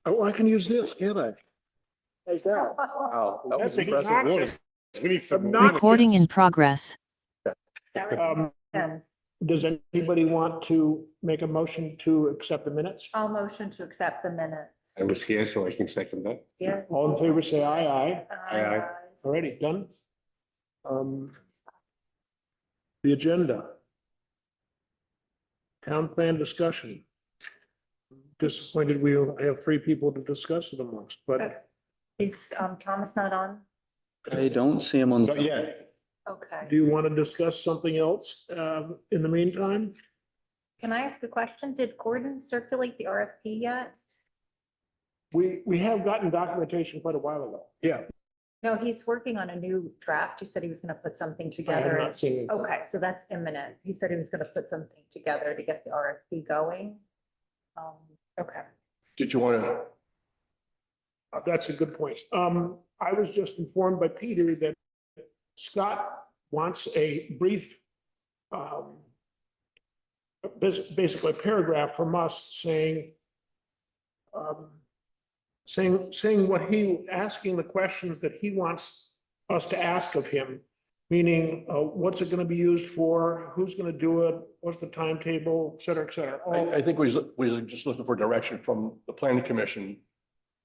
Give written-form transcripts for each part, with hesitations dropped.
Oh, I can use this, can't I? Like that. Wow, that was That's impressive. obnoxious. We need some. Obnoxious. Recording in progress. Does anybody want to make a motion to accept the minutes? I'll motion to accept the minutes. I was here, so I can second that. Yeah. All in favor, say aye, aye. Aye. Alrighty, done. The agenda. Town plan discussion. Disappointed we have three people to discuss it amongst, but Is Thomas not on? I don't see him on. Not yet. Okay. do you want to discuss something else in the meantime? Can I ask a question? Did Gordon circulate the RFP yet? We have gotten documentation quite a while ago. Yeah. No, he's working on a new draft. He said he was gonna put something I have together. not seen it. Okay, so that's imminent. He said he was gonna put something together to get the RFP going. Okay. Did you want to? That's a good point. I was just informed by Peter that Scott wants a brief, basically a paragraph from us saying, saying what asking the questions that he wants us to ask of him, meaning, what's it gonna be used for, who's gonna do it, what's the timetable, et cetera, et cetera. I think we're just looking for direction from the planning commission,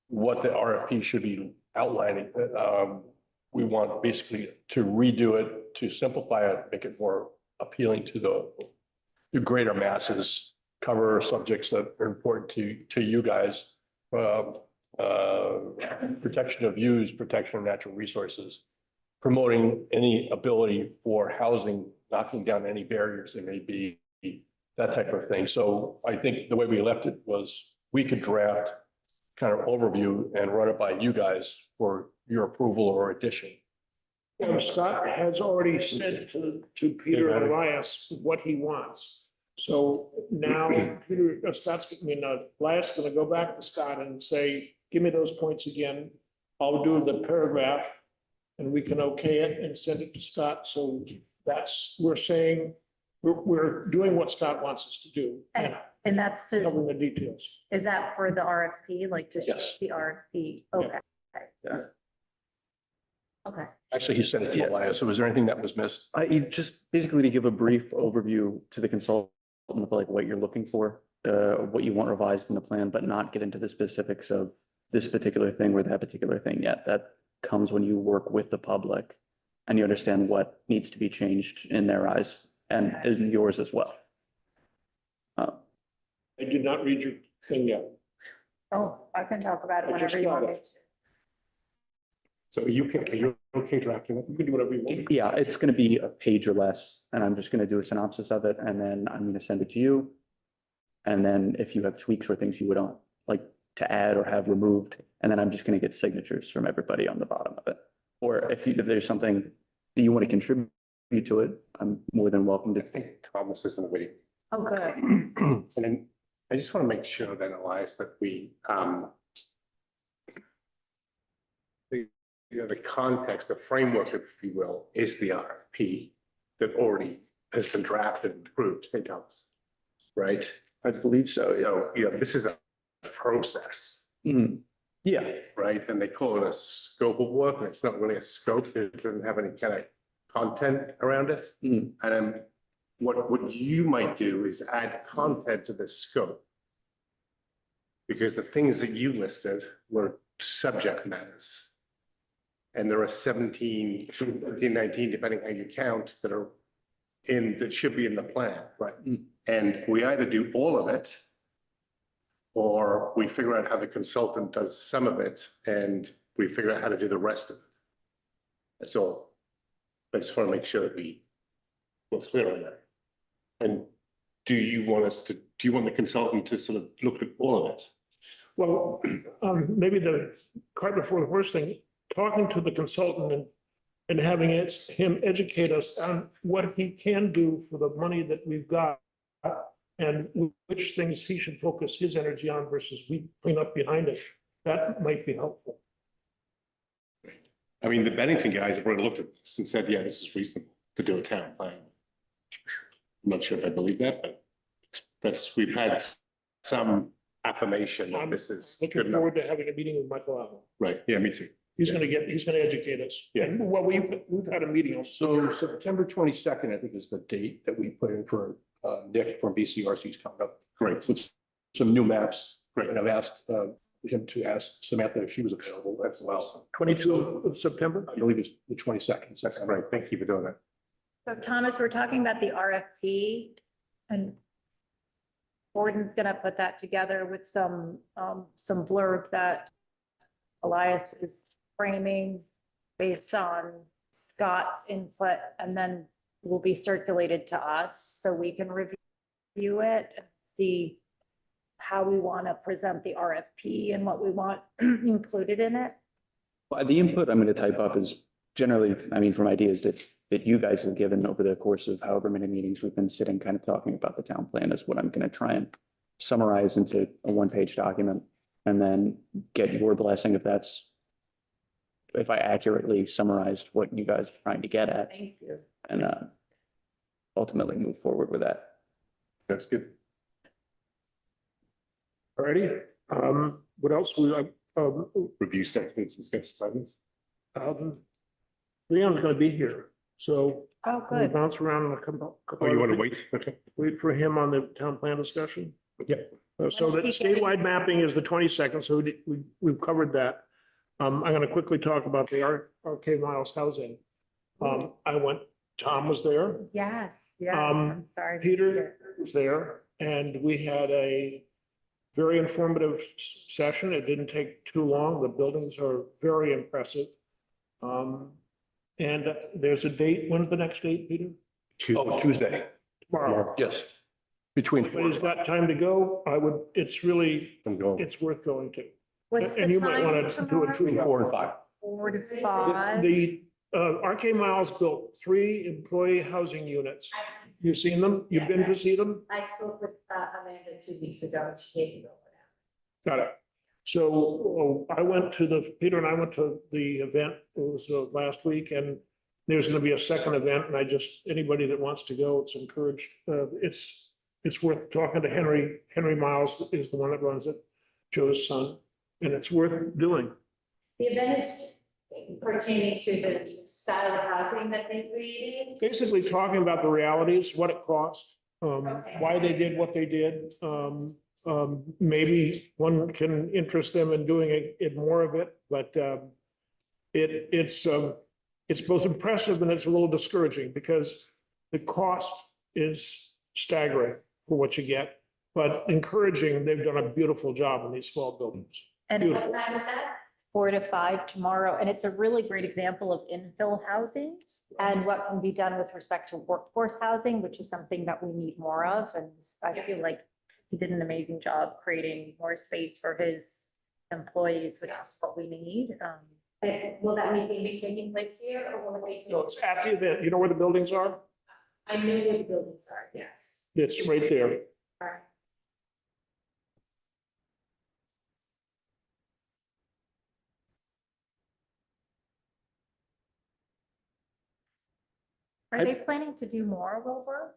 what the RFP should be outlining. We want basically to redo it, to simplify it, make it more appealing to the greater masses, cover subjects that are important to you guys. Protection of views, protection of natural resources, promoting any ability for housing, knocking down any barriers there may be, that type of thing. So I think the way we left it was we could draft kind of overview and run it by you guys for your approval or addition. Scott has already said to Peter and Elias what he wants. So now Peter, Elias is gonna go back to Scott and say, give me those points again. I'll do the paragraph and we can okay it and send it to Scott. So we're saying, we're doing what Scott wants us to do. And that's to, Covering the details. is that for the RFP, like to Yes. the RFP? Okay. Yeah. Okay. Actually, he sent it to Elias. So was there anything that was missed? Just basically to give a brief overview to the consultant of like what you're looking for, what you want revised in the plan, but not get into the specifics of this particular thing or that particular thing yet. That comes when you work with the public and you understand what needs to be changed in their eyes and in yours as well. I did not read your thing yet. Oh, I can talk about it I just whenever you got want it. me to. So you're okay drafting it? You can do whatever you want. Yeah, it's going to be a page or less, and I'm just going to do a synopsis of it, and then I'm going to send it to you. And then if you have tweaks or things you would like to add or have removed, and then I'm just going to get signatures from everybody on the bottom of it. Or if there's something that you want to contribute to it, I'm more than welcome I to. think Thomas is in the waiting. Oh, good. And then I just want to make sure then, Elias, that we, the context, the framework, if you will, is the RFP that already has been drafted and approved. Hey, Thomas. Right? I believe so, yeah. So, this is a process, Mhm. Yeah, right? And they call it a scope of work, and it's not really a scope. It doesn't have any kind of content around it. Mhm. And what you might do is add content to this scope. Because the things that you listed were subject matters. And there are 17, 19, depending how you count, that should be in the plan. Right. And we either do all of it, or we figure out how the consultant does some of it, and we figure out how to do the rest of it. That's all. I just want to make sure that we're clear on that. And do you want the consultant to sort of look at all of it? Well, maybe the cart before the horse thing, talking to the consultant and having him educate us on what he can do for the money that we've got and which things he should focus his energy on versus we clean up behind it. That might be helpful. I mean, the Bennington guys have already looked at this and said, yeah, this is reasonable to do a town plan. I'm not sure if I believe that, but we've had some affirmation that this is good Looking enough. forward to having a meeting with Michael Allen. Right, yeah, me too. He's gonna educate us. Yeah. And, well, we've had a meeting. So September 22nd, I think, is the date that we put in for Nick from BCRC's coming up. Great. So it's some new maps. Great. And I've asked him to ask Samantha if she was available as well. 22 of September. I believe it's the 22nd. That's great. Thank you for doing that. So Thomas, we're talking about the RFP and Gordon's gonna put that together with some blurb that Elias is framing based on Scott's input, and then will be circulated to us so we can review it and see how we want to present the RFP and what we want included in it. Well, the input I'm going to type up is generally, I mean, from ideas that you guys have given over the course of however many meetings we've been sitting, kind of talking about the town plan is what I'm going to try and summarize into a one-page document and then get your blessing if I accurately summarized what you guys are trying to get at Thank you. and ultimately move forward with that. That's good. Alrighty, what else? Review sections, discussion items. Leon's gonna be here, so Oh, we'll good. bounce around and a couple. Oh, you want to wait? Okay. Wait for him on the town plan discussion. Yep. So that When is he getting- statewide mapping is the 22nd, so we've covered that. I'm gonna quickly talk about the RK Miles housing. Tom was there, Yes, yes, Um, I'm sorry. Peter was there, and we had a very informative session. It didn't take too long. The buildings are very impressive. And there's a date. When's the next date, Peter? Oh, Tuesday. Tomorrow. Yes. Between. But he's got time to go. it's worth going to. What's the And you might want time to do it tomorrow? too. 4 and 5. 4 to 5. The RK Miles built 3 employee housing units. You've seen them? You've been to see them? I spoke with Amanda 2 weeks ago, and she gave me the Got it. So Peter and I went to the event, it was last week, and there's gonna be a second event, and anybody that wants to go, it's encouraged. It's worth talking to Henry. Henry Miles is the one that runs it, Joe's son, and it's worth doing. The event is pertaining to the style of housing that they created. Basically talking about the realities, what it cost, Okay. why they did what they did. Maybe one can interest them in doing it more of it, but it's both impressive and it's a little discouraging because the cost is staggering for what you get, but encouraging. They've done a beautiful job in these small buildings. And What Beautiful. time is that? 4 to 5 tomorrow, and it's a really great example of infill housing and what can be done with respect to workforce housing, which is something that we need more of. And I feel like he did an amazing job creating more space for his employees, which is what we need. And will that meeting be taking place here, or will it be? So it's at the event. You know where the buildings are? I know where the buildings are, yes. It's right there. All right. Are they planning to do more, Wilbur?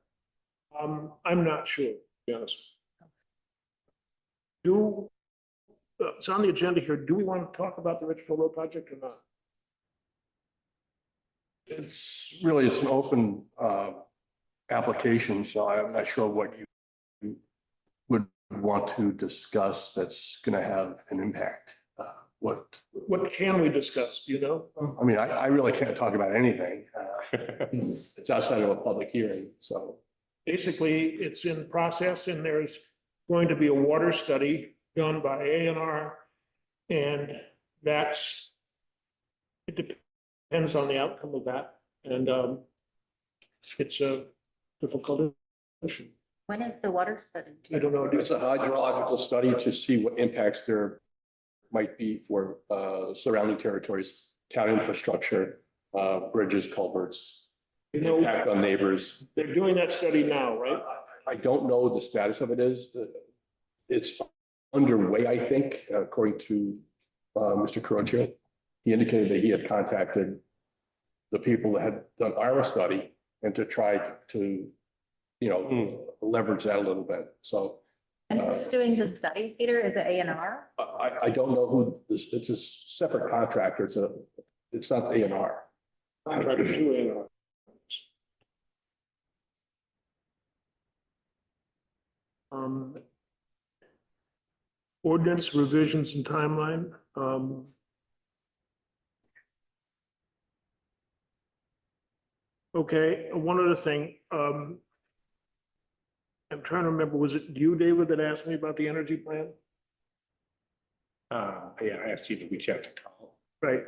I'm not sure, to be honest. It's on the agenda here. Do we want to talk about the Richfield Road project or not? It's an open application, so I'm not sure what you would want to discuss that's going to have an impact. What can we discuss? Do you know? I mean, I really can't talk about anything. It's outside of a public hearing, so. Basically, it's in process and there's going to be a water study done by A&R. And it depends on the outcome of that. And it's a difficult issue. When is the water study? I don't know. It's a hydrological study to see what impacts there might be for surrounding territories, town infrastructure, bridges, culverts, You know, impact on neighbors. they're doing that study now, right? I don't know the status of it is. It's underway, I think, according to Mr. Croce. He indicated that he had contacted the people that had done our study and to try to, leverage that a little bit. So And who's doing the study, Peter? Is it A&R? I don't know who this, it's a separate contractor. It's not A&R. Contractor to A&R. Ordinance revisions and timeline. Okay, one other thing, I'm trying to remember, was it you, David, that asked me about the energy plan? Yeah, I asked you to reach out to Carl. Right,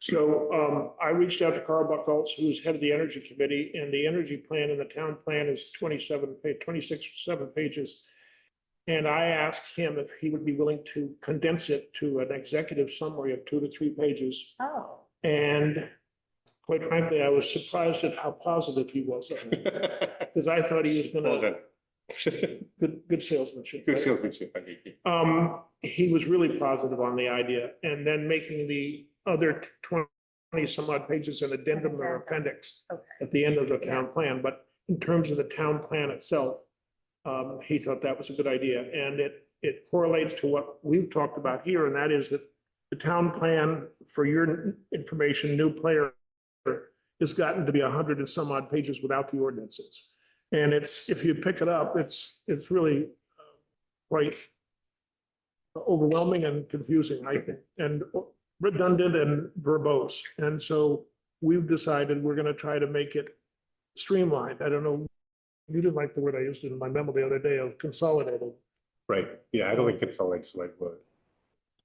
so, I reached out to Carl Buckholz, who's head of the energy committee, and the energy plan and the town plan is 26 or 7 pages. And I asked him if he would be willing to condense it to an executive summary of 2 to 3 pages. Oh, And quite frankly, I was surprised at how positive he was, because I thought he was Well gonna, done. good salesmanship. Good right? salesmanship, I think. He was really positive on the idea, and then making the other 20 some odd pages an addendum or appendix okay. at the end of the town plan, but in terms of the town plan itself, he thought that was a good idea, and it correlates to what we've talked about here, and that is that the town plan, for your information, new player, has gotten to be 100 and some odd pages without the ordinances. And it's, if you pick it up, it's really quite overwhelming and confusing, I think, and redundant and verbose. And so we've decided we're going to try to make it streamlined. I don't know, you didn't like the word I used in my memo the other day of consolidated. Right, yeah, I don't think it's always the right word.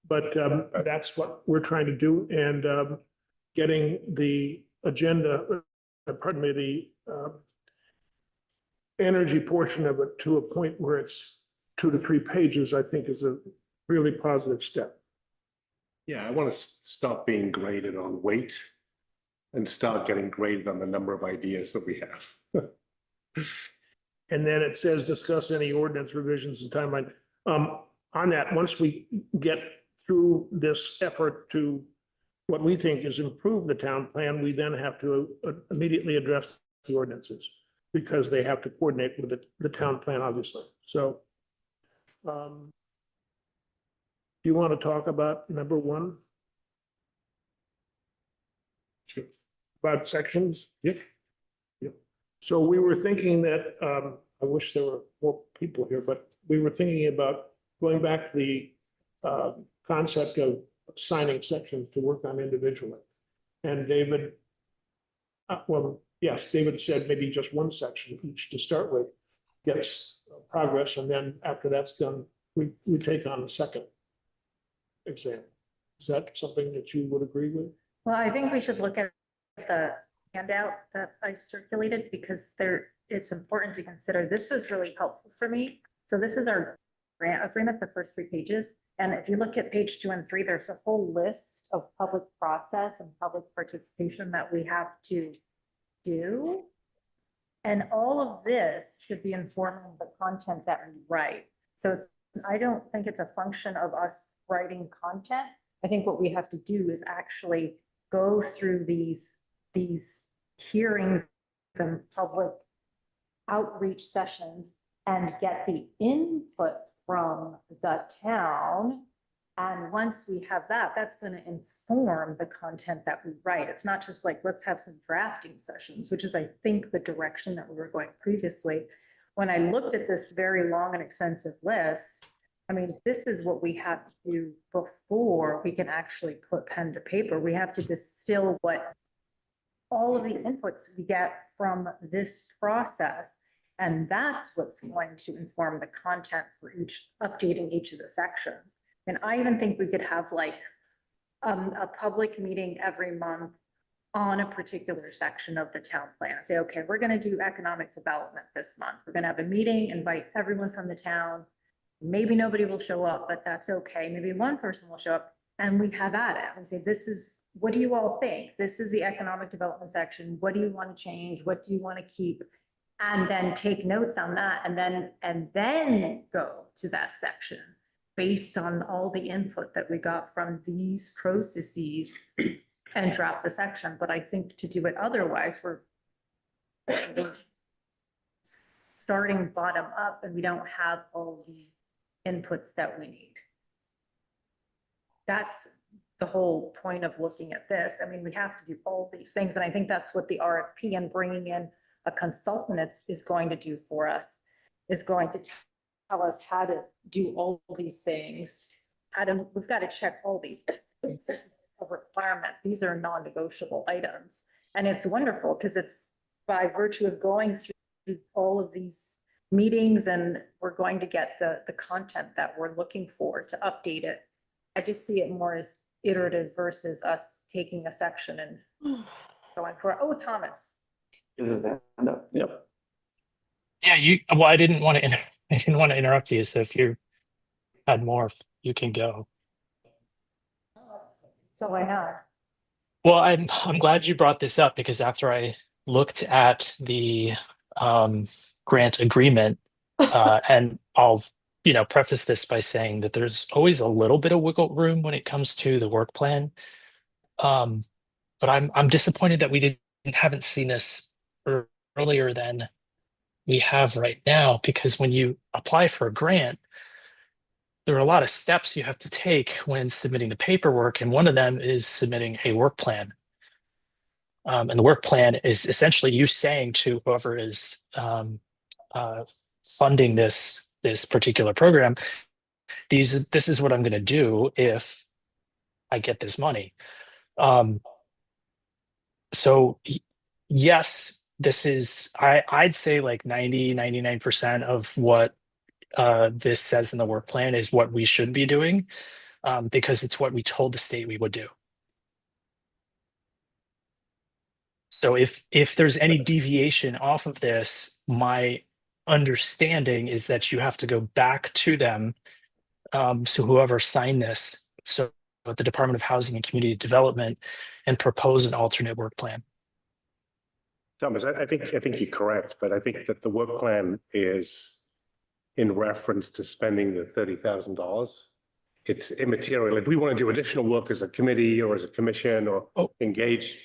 But that's what we're trying to do, and getting the agenda, pardon me, the energy portion of it to a point where it's 2 to 3 pages, I think is a really positive step. Yeah, I want to stop being graded on weight and start getting graded on the number of ideas that we have. And then it says discuss any ordinance revisions and timeline. On that, once we get through this effort to what we think is improve the town plan, we then have to immediately address the ordinances because they have to coordinate with the town plan, obviously. So do you want to talk about number 1? Sure. About sections? Yep. Yep. So we were thinking that, I wish there were more people here, but we were thinking about going back to the concept of assigning sections to work on individually. And David, yes, David said maybe just one section each to start with, gets progress, and then after that's done, we take on the second exam. Is that something that you would agree with? Well, I think we should look at the handout that I circulated because it's important to consider. This was really helpful for me. So this is our grant agreement, the first 3 pages. And if you look at page 2 and 3, there's a whole list of public process and public participation that we have to do. And all of this should be informing the content that we write. So I don't think it's a function of us writing content. I think what we have to do is actually go through these hearings and public outreach sessions and get the input from the town. And once we have that, that's going to inform the content that we write. It's not just like, let's have some drafting sessions, which is, I think, the direction that we were going previously. When I looked at this very long and extensive list, I mean, this is what we have to do before we can actually put pen to paper. We have to distill what all of the inputs we get from this process. And that's what's going to inform the content for updating each of the sections. And I even think we could have like a public meeting every month on a particular section of the town plan. Say, okay, we're going to do economic development this month. We're going to have a meeting, invite everyone from the town. Maybe nobody will show up, but that's okay. Maybe one person will show up and we have at it and say, this is, what do you all think? This is the economic development section. What do you want to change? What do you want to keep? And then take notes on that and then go to that section based on all the input that we got from these processes and draft the section. But I think to do it otherwise, we're starting bottom up and we don't have all the inputs that we need. That's the whole point of looking at this. I mean, we have to do all these things, and I think that's what the RFP and bringing in a consultant is going to do for us, is going to tell us how to do all these things. We've got to check all these. This is a requirement. These are non-negotiable items. And it's wonderful because it's by virtue of going through all of these meetings, and we're going to get the content that we're looking for to update it. I just see it more as iterative versus us taking a section and going for, oh, Thomas. Yep. Yeah, well, I didn't want to interrupt you. So if you had more, you can go. That's all I had. Well, I'm glad you brought this up because after I looked at the grant agreement, and I'll preface this by saying that there's always a little bit of wiggle room when it comes to the work plan. But I'm disappointed that we haven't seen this earlier than we have right now, because when you apply for a grant, there are a lot of steps you have to take when submitting the paperwork, and one of them is submitting a work plan. And the work plan is essentially you saying to whoever is funding this particular program, this is what I'm going to do if I get this money. So yes, this is, I'd say like 99% of what this says in the work plan is what we should be doing, because it's what we told the state we would do. So if there's any deviation off of this, my understanding is that you have to go back to them. So whoever signed this, so at the Department of Housing and Community Development, and propose an alternate work plan. Thomas, I think you're correct, but I think that the work plan is in reference to spending the $30,000. It's immaterial. If we want to do additional work as a committee or as a commission, or engage,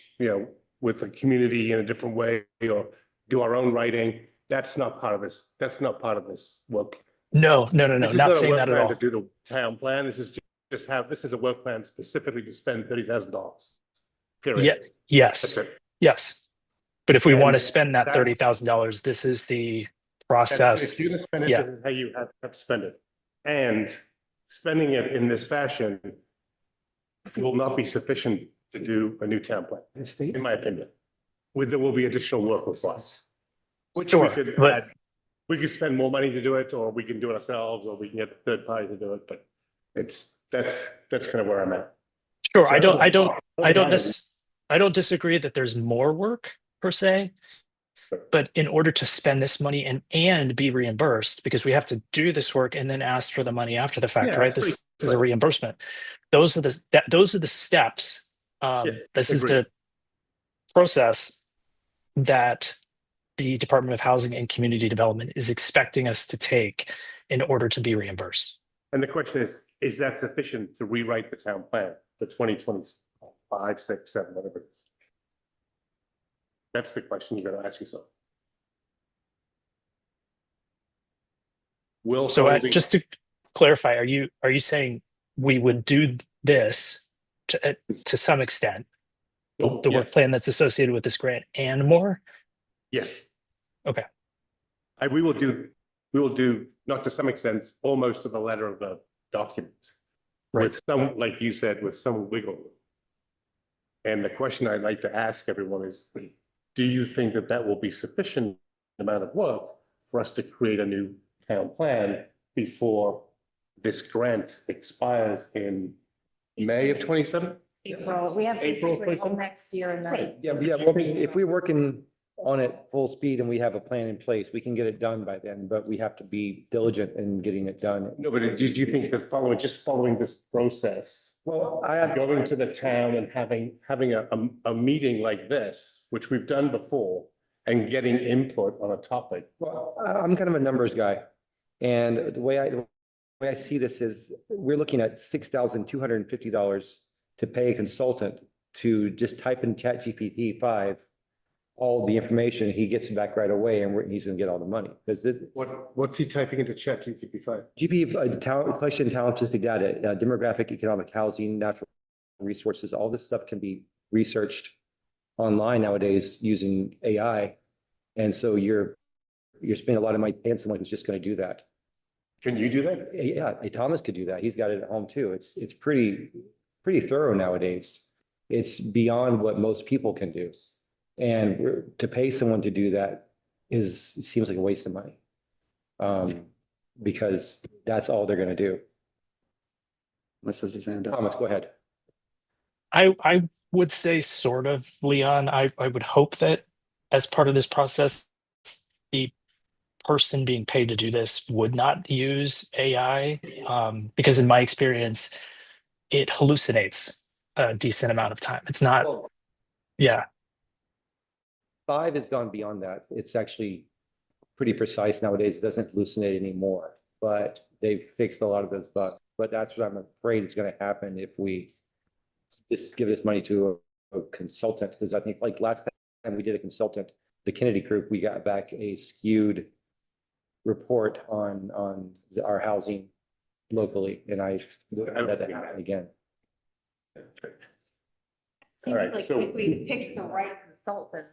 with the community in a different way, or do our own writing, that's not part of this. That's not part of this work. No, This is not a saying work that at plan all. To do the town plan, this is this is a work plan specifically to spend $30,000. Period. Yeah, yes, That's it. yes. But if we want to And spend that that- $30,000, this is the If process. you're gonna spend it, Yeah. this is how you have to spend it. And spending it in this fashion will not be sufficient to do a new town plan, in my opinion. There will be additional work with us. Which we Sure, could but- add. We could spend more money to do it, or we can do it ourselves, or we can get the third party to do it, but that's kind of where I'm at. Sure, So- I don't disagree that there's more work per se. But in order to spend this money and be reimbursed, because we have to do this work and then ask for the money after the fact, Yeah, right? that's This pretty is a reimbursement. Those are the steps. This is agreed. the process that the Department of Housing and Community Development is expecting us to take in order to be reimbursed. And the question is that sufficient to rewrite the town plan for 2025, 6, 7, whatever it is? That's the question you gotta ask yourself. So just to clarify, are you saying we would do this to some extent, the work Yes. plan that's associated with this grant and more? Yes. Okay. We will do, not to some extent, almost to the letter of the document. Right. With some, like you said, with some wiggle room. And the question I'd like to ask everyone is, do you think that that will be sufficient amount of work for us to create a new town plan before this grant expires in May of 27? April, we have April basically all 27th? next year and Right. then. Yeah, well, if we're working on it full speed and we have a plan in place, we can get it done by then, but we have to be diligent in getting it done. No, but do you think that following this process, Well, going to the town and having a meeting like this, which we've done before, and getting input on a topic? Well, I'm kind of a numbers guy. And the way I see this is we're looking at $6,250 to pay a consultant to just type in ChatGPT 5 all the information, he gets it back right away and he's gonna get all the money. Because What's he typing into ChatGPT 5? talent, collection, talent, specific data, demographic, economic, housing, natural resources, all this stuff can be researched online nowadays using AI. And so you're spending a lot of money paying someone who's just gonna do that. Can you do that? Yeah, Thomas could do that. He's got it at home too. It's pretty thorough nowadays. It's beyond what most people can do. And to pay someone to do that seems like a waste of money. Because that's all they're gonna do. This is his hand up. Thomas, go ahead. I would say sort of, Leon. I would hope that as part of this process, the person being paid to do this would not use AI, because in my experience, it hallucinates a decent amount of time. It's not, yeah. 5 has gone beyond that. It's actually pretty precise nowadays. It doesn't hallucinate anymore, but they've fixed a lot of those bugs. But that's what I'm afraid is gonna happen if we just give this money to a consultant, because I think like last time we did a consultant, the Kennedy Group, we got back a skewed report on our housing locally, and I wouldn't let that happen again. Seems right, like so- if we pick the right consultant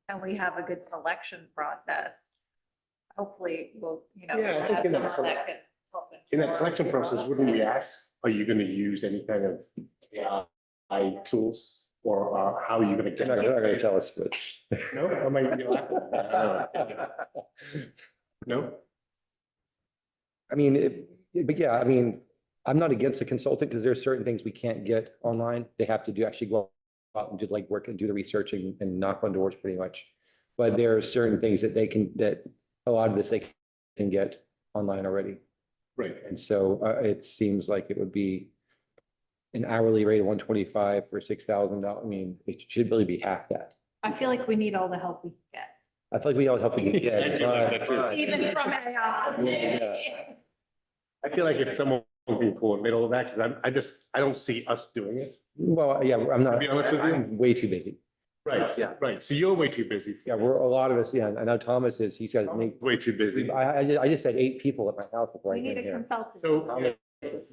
and we have a good selection process, hopefully we'll, Yeah, I think have in that someone that can help In that inform selection the process, wouldn't we ask, are you gonna use any kind of AI tools? Or how are you gonna get? They're not gonna tell us, but. No, I might be laughing. No? I mean, but yeah, I mean, I'm not against a consultant because there are certain things we can't get online. They have to actually go out and do like work and do the research and knock on doors pretty much. But there are certain things that that a lot of this they can get online already. Right. And so it seems like it would be an hourly rate of 125 for $6,000. I mean, it should really be half that. I feel like we need all the help we can get. I feel like we all help you get. I feel like that too. Even from AI. I feel like if someone would be cool in the middle of that, because I don't see us doing it. Well, yeah, I'm not, To be honest with you? I'm way too busy. Right, yeah, right. So you're way too busy. Yeah, we're, a lot of us, yeah, I know Thomas is, he's got, Way too busy. I just had 8 people at my house before I We need came a here. consultant. So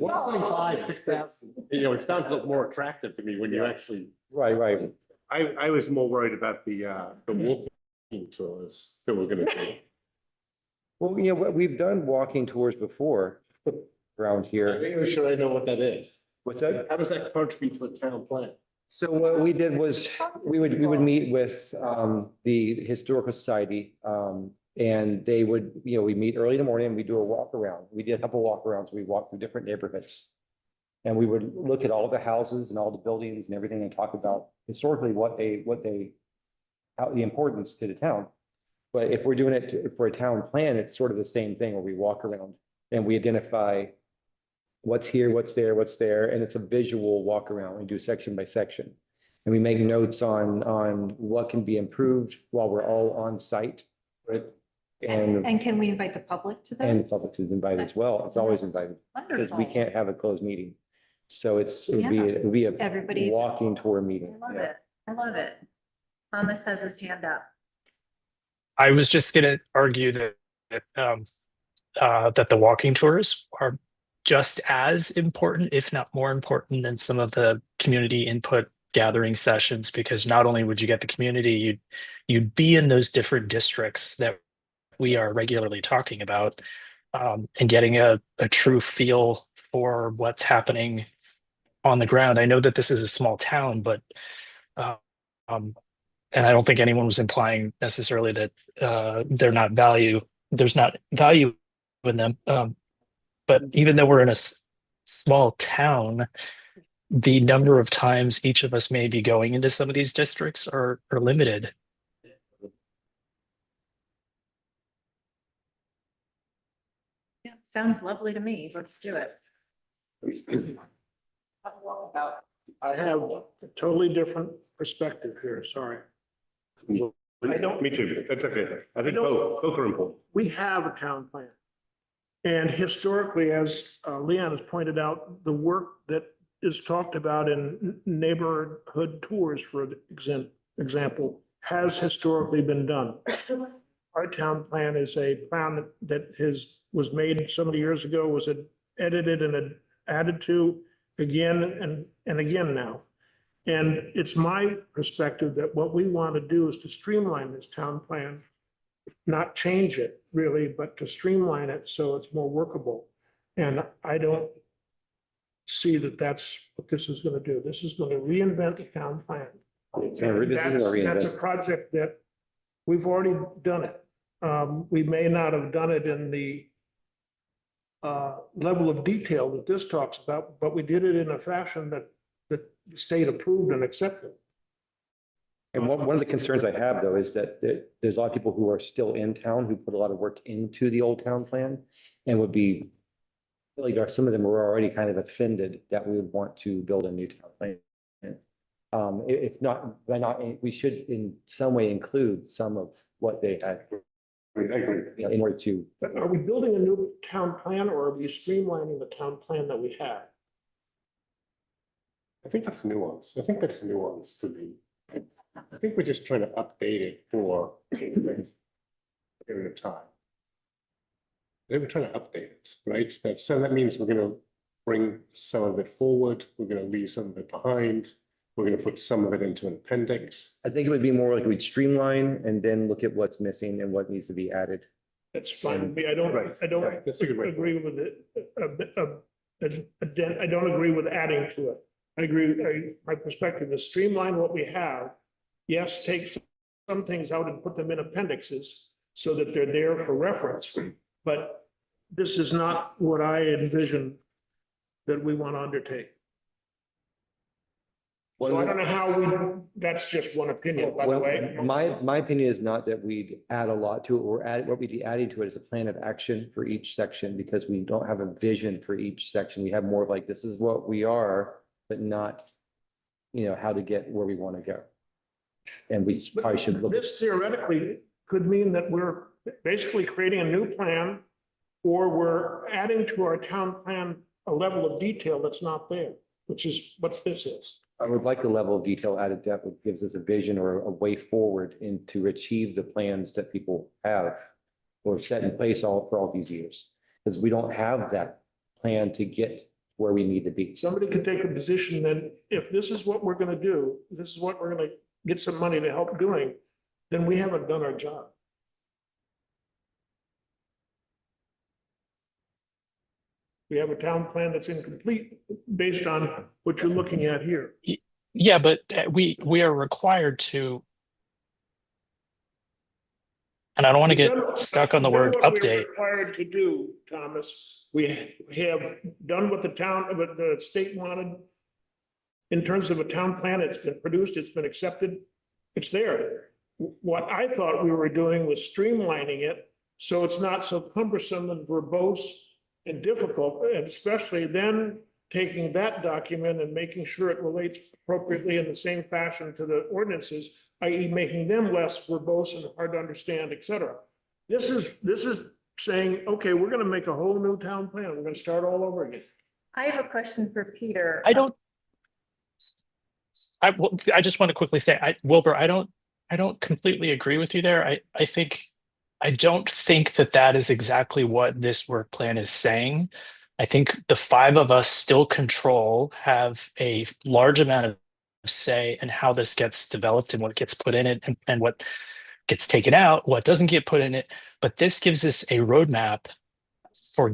1.5, 6,000, it sounds a little more attractive to me when you actually, Right. I was more worried about the walking tours that we're gonna do. Well, you know, we've done walking tours before around here. I'm not sure I know what that is. What's that? How does that contribute to a town plan? So what we did was, we would meet with the Historical Society, and they would, we meet early in the morning and we do a walk around. We did a couple walk arounds. We walked through different neighborhoods. And we would look at all the houses and all the buildings and everything and talk about historically how the importance to the town. But if we're doing it for a town plan, it's sort of the same thing where we walk around and we identify what's here, what's there, and it's a visual walk around. We do section by section. And we make notes on what can be improved while we're all on site. Right? And can we invite the public to And the those? public is invited as well. It's always Yes. invited because Wonderful. we can't have a closed meeting. So it Yeah. would be a Everybody's. walking tour I meeting. love Yeah. it. I love it. Thomas has his hand up. I was just gonna argue that the walking tours are just as important, if not more important, than some of the community input gathering sessions, because not only would you get the community, you'd be in those different districts that we are regularly talking about, and getting a true feel for what's happening on the ground. I know that this is a small town, but and I don't think anyone was implying necessarily that there's not value in them. But even though we're in a small town, the number of times each of us may be going into some of these districts are limited. Yeah, sounds lovely to me. Let's do it. I have a totally different perspective here, sorry. I don't- Me too. That's okay. I think I don't- both are important. We have a town plan. And historically, as Leon has pointed out, the work that is talked about in neighborhood tours, for example, has historically been done. Our town plan is a plan that was made so many years ago, was edited and added to again and again now. And it's my perspective that what we want to do is to streamline this town plan, not change it really, but to streamline it so it's more workable. And I don't see that that's what this is going to do. This is going to reinvent the town plan. This is a reinvent. That's a project that we've already done it. We may not have done it in the level of detail that this talks about, but we did it in a fashion that the state approved and accepted. And one of the concerns I have though is that there's a lot of people who are still in town who put a lot of work into the old town plan and would be, like, some of them were already kind of offended that we would want to build a new town plan. If not, why not, we should in some way include some of what they had, I agree. in order to. But are we building a new town plan or are we streamlining the town plan that we have? I think that's nuance. I think that's nuance to me. I think we're just trying to update it for a period of time. I think we're trying to update it, right? So that means we're gonna bring some of it forward, we're gonna leave some of it behind, we're gonna put some of it into an appendix. I think it would be more like we'd streamline and then look at what's missing and what needs to be added. That's fine with me. I don't Right, that's a good way to put it. agree with it. I don't agree with adding to it. I agree, my perspective is streamline what we have. Yes, take some things out and put them in appendixes so that they're there for reference. But this is not what I envision that we want to undertake. So I don't know how that's just one opinion, by the Well, way. my opinion is not that we'd add a lot to it, what we'd be adding to it is a plan of action for each section, because we don't have a vision for each section. We have more of like, this is what we are, but not, how to get where we want to go. And we probably should look. This theoretically could mean that we're basically creating a new plan, or we're adding to our town plan a level of detail that's not there, which is what this is. I would like the level of detail added that gives us a vision or a way forward and to achieve the plans that people have or set in place for all these years. Because we don't have that plan to get where we need to be. Somebody could take a position that if this is what we're gonna do, this is what we're gonna get some money to help doing, then we haven't done our job. We have a town plan that's incomplete based on what you're looking at here. Yeah, but we are required to, and I don't want to We've done- get stuck on the word we've done what we're update. Required to do, Thomas. We have done what the state wanted. In terms of a town plan, it's been produced, it's been accepted, it's there. What I thought we were doing was streamlining it, so it's not so cumbersome and verbose and difficult, and especially then taking that document and making sure it relates appropriately in the same fashion to the ordinances, i.e. making them less verbose and hard to understand, et cetera. This is saying, okay, we're gonna make a whole new town plan. We're gonna start all over again. I have a question for Peter. I just want to quickly say, Wilbur, I don't completely agree with you there. I don't think that is exactly what this work plan is saying. I think the five of us still have a large amount of say in how this gets developed and what gets put in it and what gets taken out, what doesn't get put in it. But this gives us a roadmap for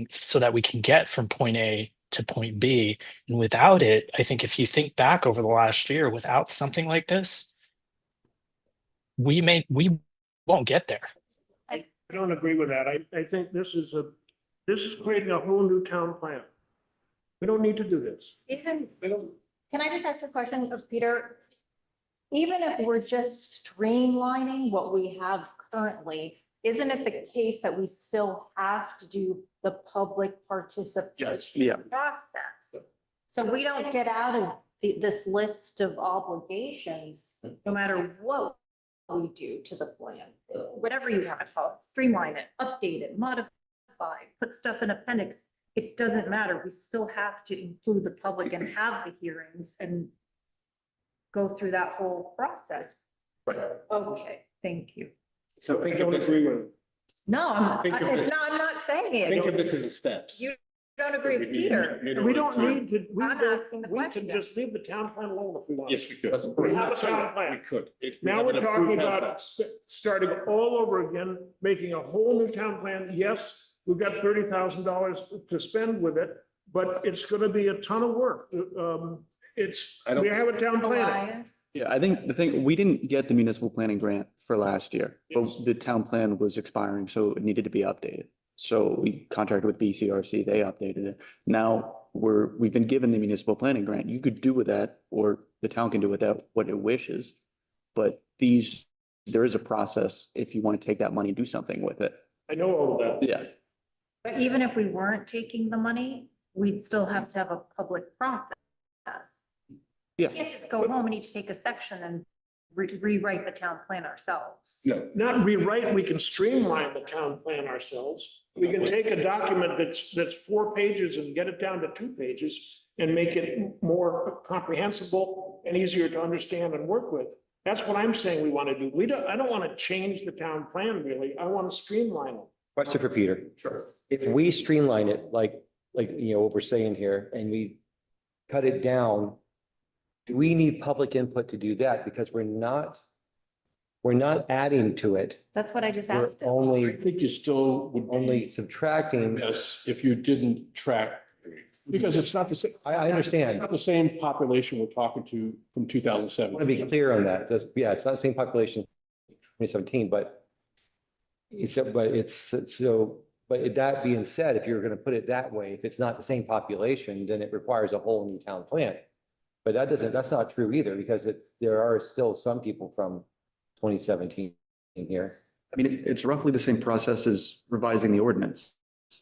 so that we can get from point A to point B. And without it, I think if you think back over the last year, without something like this, we won't get there. I don't agree with that. I think this is creating a whole new town plan. We don't need to do this. Can I just ask a question of Peter? Even if we're just streamlining what we have currently, isn't it the case that we still have to do the public participation Yeah. process? So we don't get out of this list of obligations, no matter what we do to the plan, whatever you want to call it, streamline it, update it, modify, put stuff in appendix. It doesn't matter. We still have to include the public and have the hearings and go through that whole process. Okay, thank you. So think of Don't this, agree with it. No, Think of this- I'm not saying it. think of this as a steps. You don't agree with Peter. We don't need to, I'm asking the we can question. just leave the town plan alone if we want. Yes, we could. We have a town plan. We could. Now we're talking about starting all over again, making a whole new town plan. Yes, we've got $30,000 to spend with it, but it's gonna be a ton of work. We have a town plan. Elias, Yeah, I think the thing, we didn't get the municipal planning grant for last year, Yes. but the town plan was expiring, so it needed to be updated. So we contracted with BCRC, they updated it. Now we've been given the municipal planning grant. You could do with that, or the town can do with that what it wishes. But there is a process if you want to take that money and do something with it. I know all of that. Yeah. but even if we weren't taking the money, we'd still have to have a public process. Yeah. We can't just go home and each take a section and rewrite the town plan ourselves. No, Not rewrite, we can streamline the town plan ourselves. We can take a document that's 4 pages and get it down to 2 pages and make it more comprehensible and easier to understand and work with. That's what I'm saying we want to do. I don't want to change the town plan really. I want to streamline it. Question for Peter. sure. If we streamline it, like, what we're saying here, and we cut it down, do we need public input to do that? Because we're not adding to it. That's what I just We're asked him. I only, think you still would only subtracting. Yes, if you didn't track, because it's not the same. I understand. It's not the same population we're talking to from two thousand I seven. want to be clear on that. Just, yeah, it's not the same population, 2017, but that being said, if you're going to put it that way, if it's not the same population, then it requires a whole new town plan. But that's not true either, because there are still some people from 2017 in here. I mean, it's roughly the same process as revising the ordinance.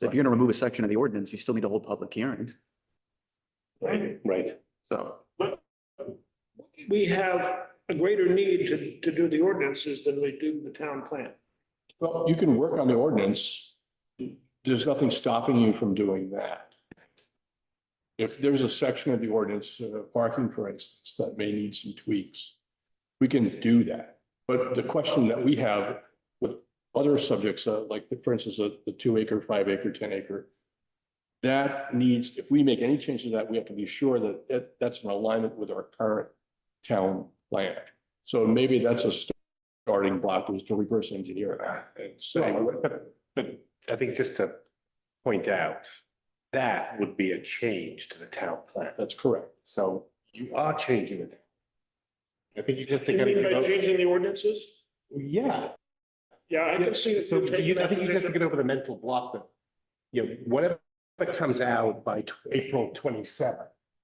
If you're gonna remove a section of the ordinance, you still need to hold public hearing. Right. So, We have a greater need to do the ordinances than we do the town plan. Well, you can work on the ordinance. There's nothing stopping you from doing that. If there's a section of the ordinance, parking, for instance, that may need some tweaks, we can do that. But the question that we have with other subjects, like, for instance, the 2 acre, 5 acre, 10 acre, that needs, if we make any changes to that, we have to be sure that that's in alignment with our current town plan. So maybe that's a starting block, is to reverse engineer that and say, But I think just to point out, that would be a change to the town plan. that's correct. So you are changing it. I think you just have to. You mean get by over- changing the ordinances? Yeah. Yeah, I can see. So you taking I that think you just have to position. get over the mental block that, whatever comes out by April 27,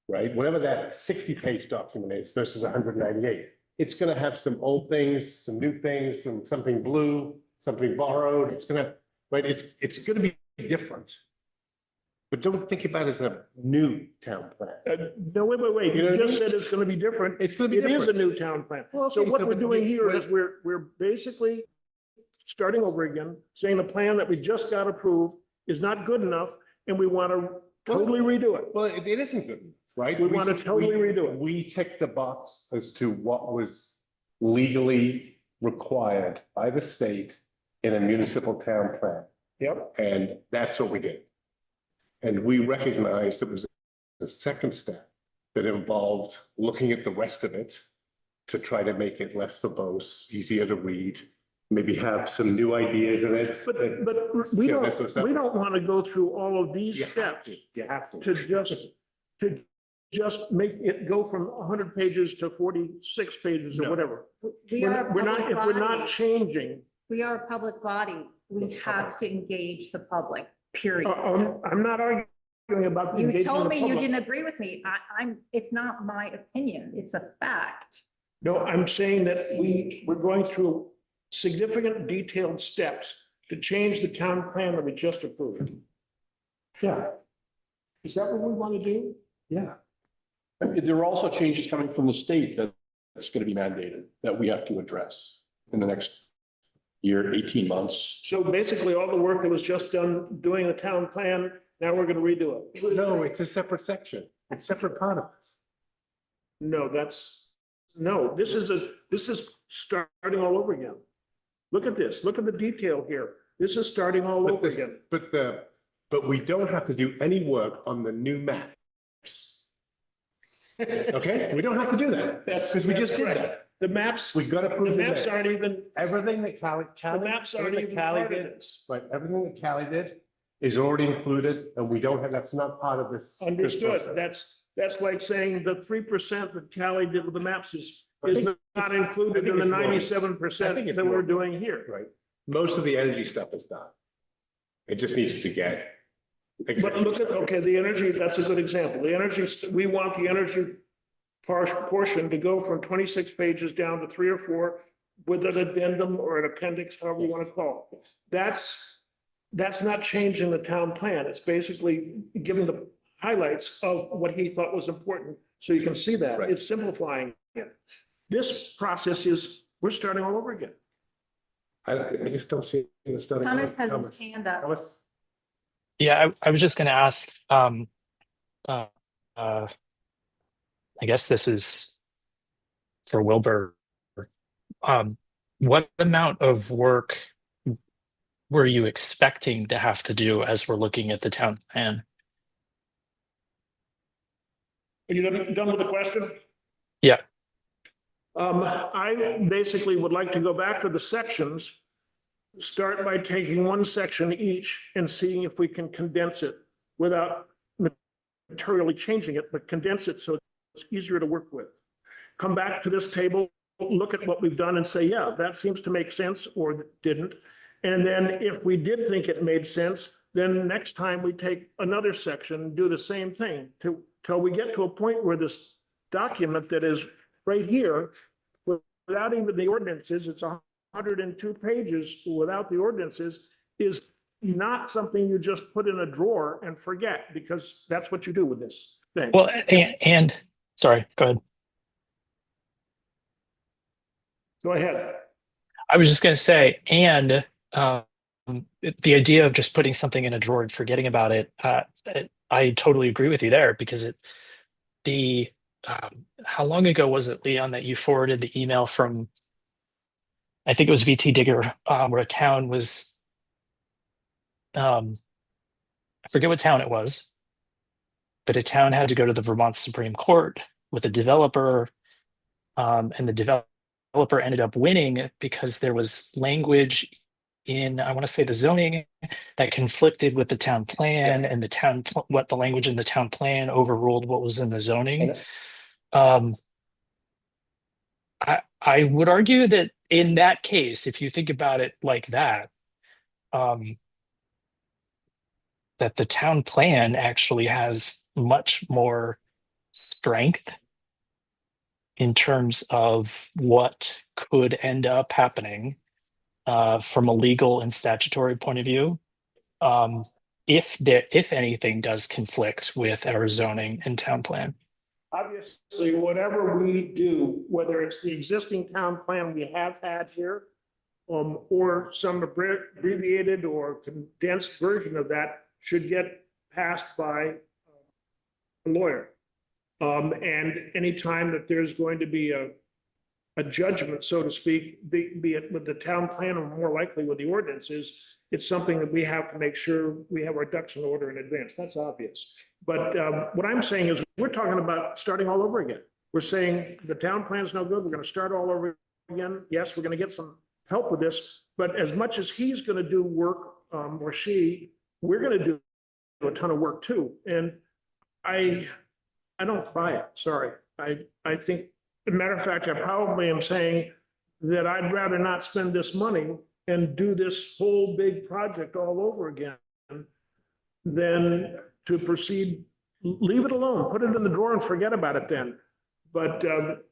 right? Whatever that 60-page document is versus 198, it's gonna have some old things, some new things, something blue, something borrowed. It's gonna, right? It's gonna be different. But don't think about it as a new town plan. No, wait. You know You what I just mean? said it's gonna be different. It's gonna be It is a different. new town plan. Well, So okay, what so we're but doing you- here what- is we're basically starting over again, saying the plan that we just got approved is not good enough and we want to totally redo it. Well, it isn't good, enough, right? We want to totally redo it. We ticked the box as to what was legally required by the state in a municipal town plan. Yep. And that's what we did. And we recognized it was the second step that involved looking at the rest of it to try to make it less verbose, easier to read, make have some new ideas in it. But we Yeah, that's what's up. don't want to go through all of these You have steps to, you have to. to just make it go from 100 pages to 46 pages or No. whatever. We are a We're not, public if we're not body. changing, We are a public body. We have to engage the public, period. I'm not arguing about You engaging told the me you public. didn't agree with me. It's not my opinion. It's a fact. No, I'm saying that we're going through significant detailed steps to change the town plan that we just approved. Yeah. Is that what we want to do? Yeah. There are also changes coming from the state that's going to be mandated that we have to address in the next year, 18 months. So basically, all the work that was just done doing the town plan, now we're going to redo it. No, it's a separate section. It's a separate part of it. No, that's No, this is starting all over again. Look at this, look at the detail here. This is starting all But over this, again. but we don't have to do any work on the new maps. Okay, we don't have to do that. That's Because we just did correct. that. The maps, We got to the prove the maps maps. aren't even, Everything that the maps aren't everything even that Callie part of did, this. right, everything that Callie did is already included and we don't have, that's not part of this. Understood. That's like saying the 3% that Callie did with the maps is not included in the it's more. 97% that we're doing here. Right, most of the energy stuff is done. It just needs to get. But look at, okay, the energy, that's a good example. The energy, we want the energy portion to go from 26 pages down to 3 or 4 with an addendum or an appendix, however you want to call it. That's not changing the town plan. It's basically giving the highlights of what he thought was important. So you can see that. Right. It's simplifying it. This process is, we're starting all over again. I just don't see it starting. Thomas has his hand up. Thomas? Yeah, I was just gonna ask, I guess this is for Wilbur. What amount of work were you expecting to have to do as we're looking at the town plan? Are you done with the question? Yeah. I basically would like to go back to the sections. Start by taking one section each and seeing if we can condense it without materially changing it, but condense it so it's easier to work with. Come back to this table, look at what we've done and say, yeah, that seems to make sense or didn't. And then if we did think it made sense, then next time we take another section, do the same thing till we get to a point where this document that is right here, without even the ordinances, it's 102 pages without the ordinances, is not something you just put in a drawer and forget, because that's what you do with this thing. Well, and sorry, go ahead. Go ahead. I was just gonna say, and the idea of just putting something in a drawer and forgetting about it, I totally agree with you there, because how long ago was it, Leon, that you forwarded the email from, I think it was VT Digger, where a town was, I forget what town it was, but a town had to go to the Vermont Supreme Court with a developer, and the developer ended up winning because there was language in, I want to say, the zoning that conflicted with the town plan, and what the language in the town plan overruled what was in the zoning. I would argue that in that case, if you think about it like that, that the town plan actually has much more strength in terms of what could end up happening from a legal and statutory point of view, if anything does conflict with our zoning and town plan. Obviously, whatever we do, whether it's the existing town plan we have had here, or some abbreviated or condensed version of that, should get passed by a lawyer. And anytime that there's going to be a judgment, so to speak, be it with the town plan or more likely with the ordinances, it's something that we have to make sure we have our ducks in order in advance. That's obvious. But what I'm saying is, we're talking about starting all over again. We're saying the town plan's no good. We're going to start all over again. Yes, we're going to get some help with this, but as much as he's going to do work, or she, we're going to do a ton of work too. And I don't buy it. Sorry. I think, as a matter of fact, I probably am saying that I'd rather not spend this money and do this whole big project all over again than to proceed. Leave it alone, put it in the drawer and forget about it then. But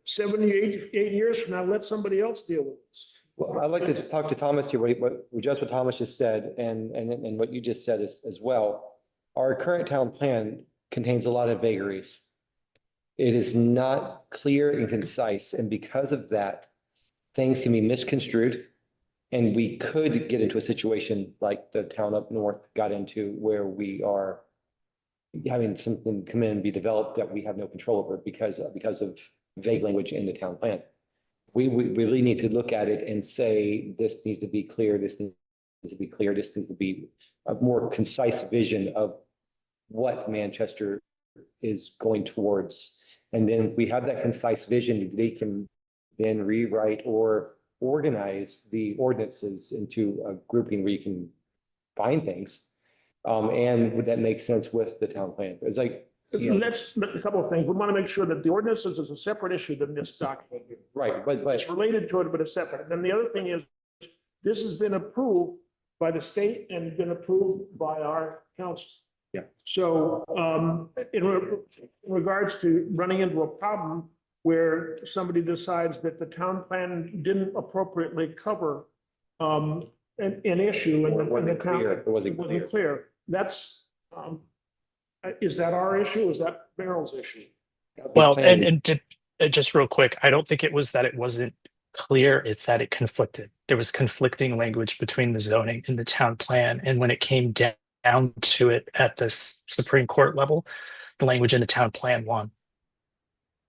78 years from now, let somebody else deal with this. Well, I'd like to talk to Thomas here, what Thomas just said, and what you just said as well. Our current town plan contains a lot of vagaries. It is not clear and concise, and because of that, things can be misconstrued. And we could get into a situation like the town up north got into, where we are having something come in and be developed that we have no control over because of vague language in the town plan. We really need to look at it and say, this needs to be clear, this needs to be clear, this needs to be a more concise vision of what Manchester is going towards. And then if we have that concise vision, they can then rewrite or organize the ordinances into a grouping where you can find things. And would that make sense with the town plan? It's like, you know, Let's, a couple of things. We want to make sure that the ordinances is a separate issue than this document. right, but It's related to it, but it's separate. And then the other thing is, this has been approved by the state and been approved by our council. Yeah. So, in regards to running into a problem where somebody decides that the town plan didn't appropriately cover, an issue in it the wasn't town. clear, it wasn't clear. Wasn't clear. That's, is that our issue? Is that Merrill's issue? Well, plan- just real quick, I don't think it was that it wasn't clear, it's that it conflicted. There was conflicting language between the zoning and the town plan, and when it came down to it at this Supreme Court level, the language in the town plan won.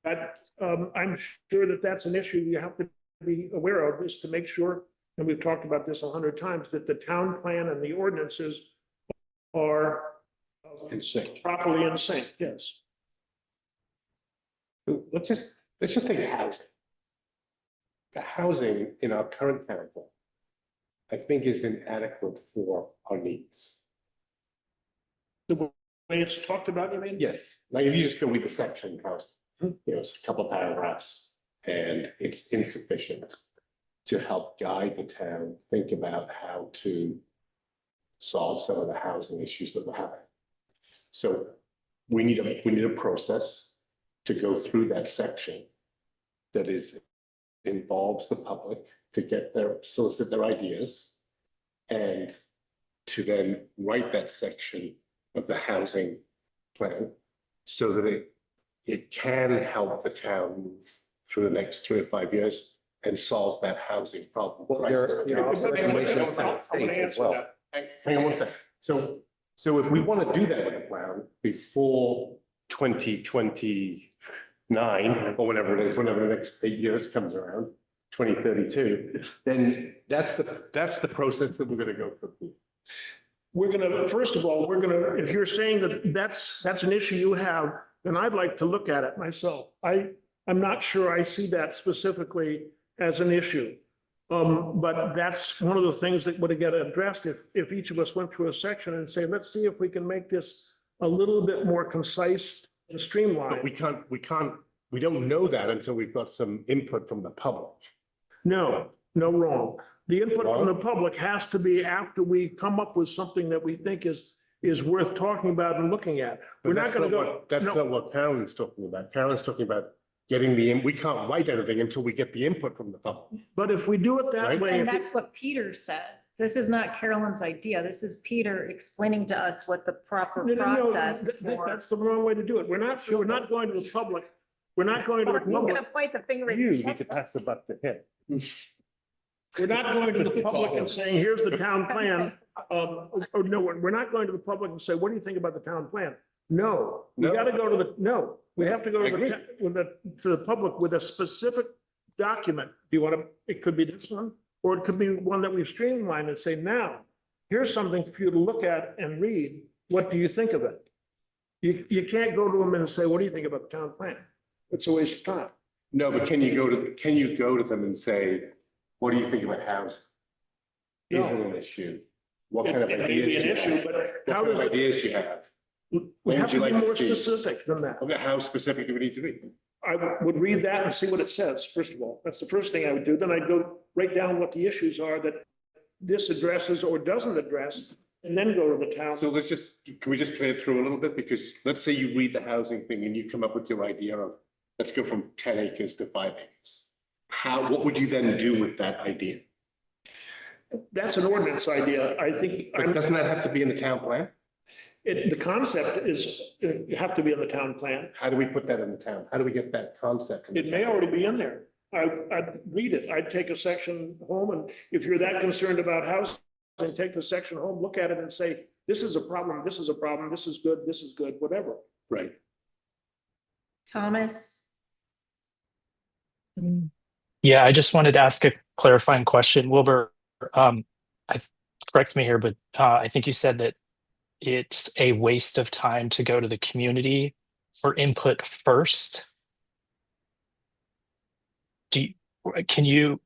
That, I'm sure that that's an issue you have to be aware of, is to make sure, and we've talked about this 100 times, that the town plan and the ordinances are In sync. properly in sync, yes. Let's just take housing. The housing in our current town plan, I think, is inadequate for our needs. The way it's talked about, you mean? Yes, like if you just go read the section first, you know, it's a couple of paragraphs, and it's insufficient to help guide the town, think about how to solve some of the housing issues that we're having. So we need a process to go through that section that involves the public to get solicit their ideas, and to then write that section of the housing plan so that it can help the town move through the next 3 or 5 years and solve that housing problem. Well, there are also regulations from the I'm state gonna as answer well. that. Hang on one second. So if we want to do that with a plan before 2029 or whenever it is, whenever the next 8 years comes around, 2032, then that's the process that we're going to go through. We're gonna, first of all, if you're saying that that's an issue you have, then I'd like to look at it myself. I'm not sure I see that specifically as an issue. But that's one of the things that would get addressed if each of us went through a section and say, let's see if we can make this a little bit more concise and But streamlined. we don't know that until we've got some input from the public. No, wrong. The input from the public has to be after we come up with something that we think is worth talking about and looking at. We're But not that's gonna not go. what, that's no. not what Karen's talking about. Karen's talking about getting we can't write anything until we get the input from the public. But if we do it that Right. way, And if that's it- what Peter said. This is not Carolyn's idea. This is Peter explaining to us what the proper no, process for. that's the wrong way to do it. We're not going to the public. We're not going to the He's public. gonna point the finger at You you. need to pass the buck to him. We're not going to the public and saying, here's the town plan. Or no, we're not going to the public and say, what do you think about the town plan? No, we No. gotta go to we have to go I to agree. to the public with a specific document. Do you want to, it could be this one, or it could be one that we've streamlined and say, now, here's something for you to look at and read. What do you think of it? You can't go to them and say, what do you think about the town plan? It's a waste of time. No, but can you go to them and say, what do you think about housing? Is No. it an issue? What kind of It may be ideas an do you issue, have? but What how kind does of it, ideas do you have? we What have would you to be like to more see? specific than that. Okay, how specific do we need to be? I would read that and see what it says, first of all. That's the first thing I would do. Then I'd go write down what the issues are that this addresses or doesn't address, and then go to the town. So can we just play it through a little bit? Because let's say you read the housing thing and you come up with your idea of, let's go from 10 acres to 5 acres. what would you then do with that idea? That's an ordinance idea. I think, But doesn't that have to be in the town plan? the concept is, you have to be in the town plan. How do we put that in the town? How do we get that concept? in the It may town? already be in there. I'd read it. I'd take a section home, and if you're that concerned about housing, take the section home, look at it and say, this is a problem, this is a problem, this is good, whatever. Right. Thomas, Yeah, I just wanted to ask a clarifying question. Wilbur, I correct me here, but I think you said that it's a waste of time to go to the community for input first. Do you, can you,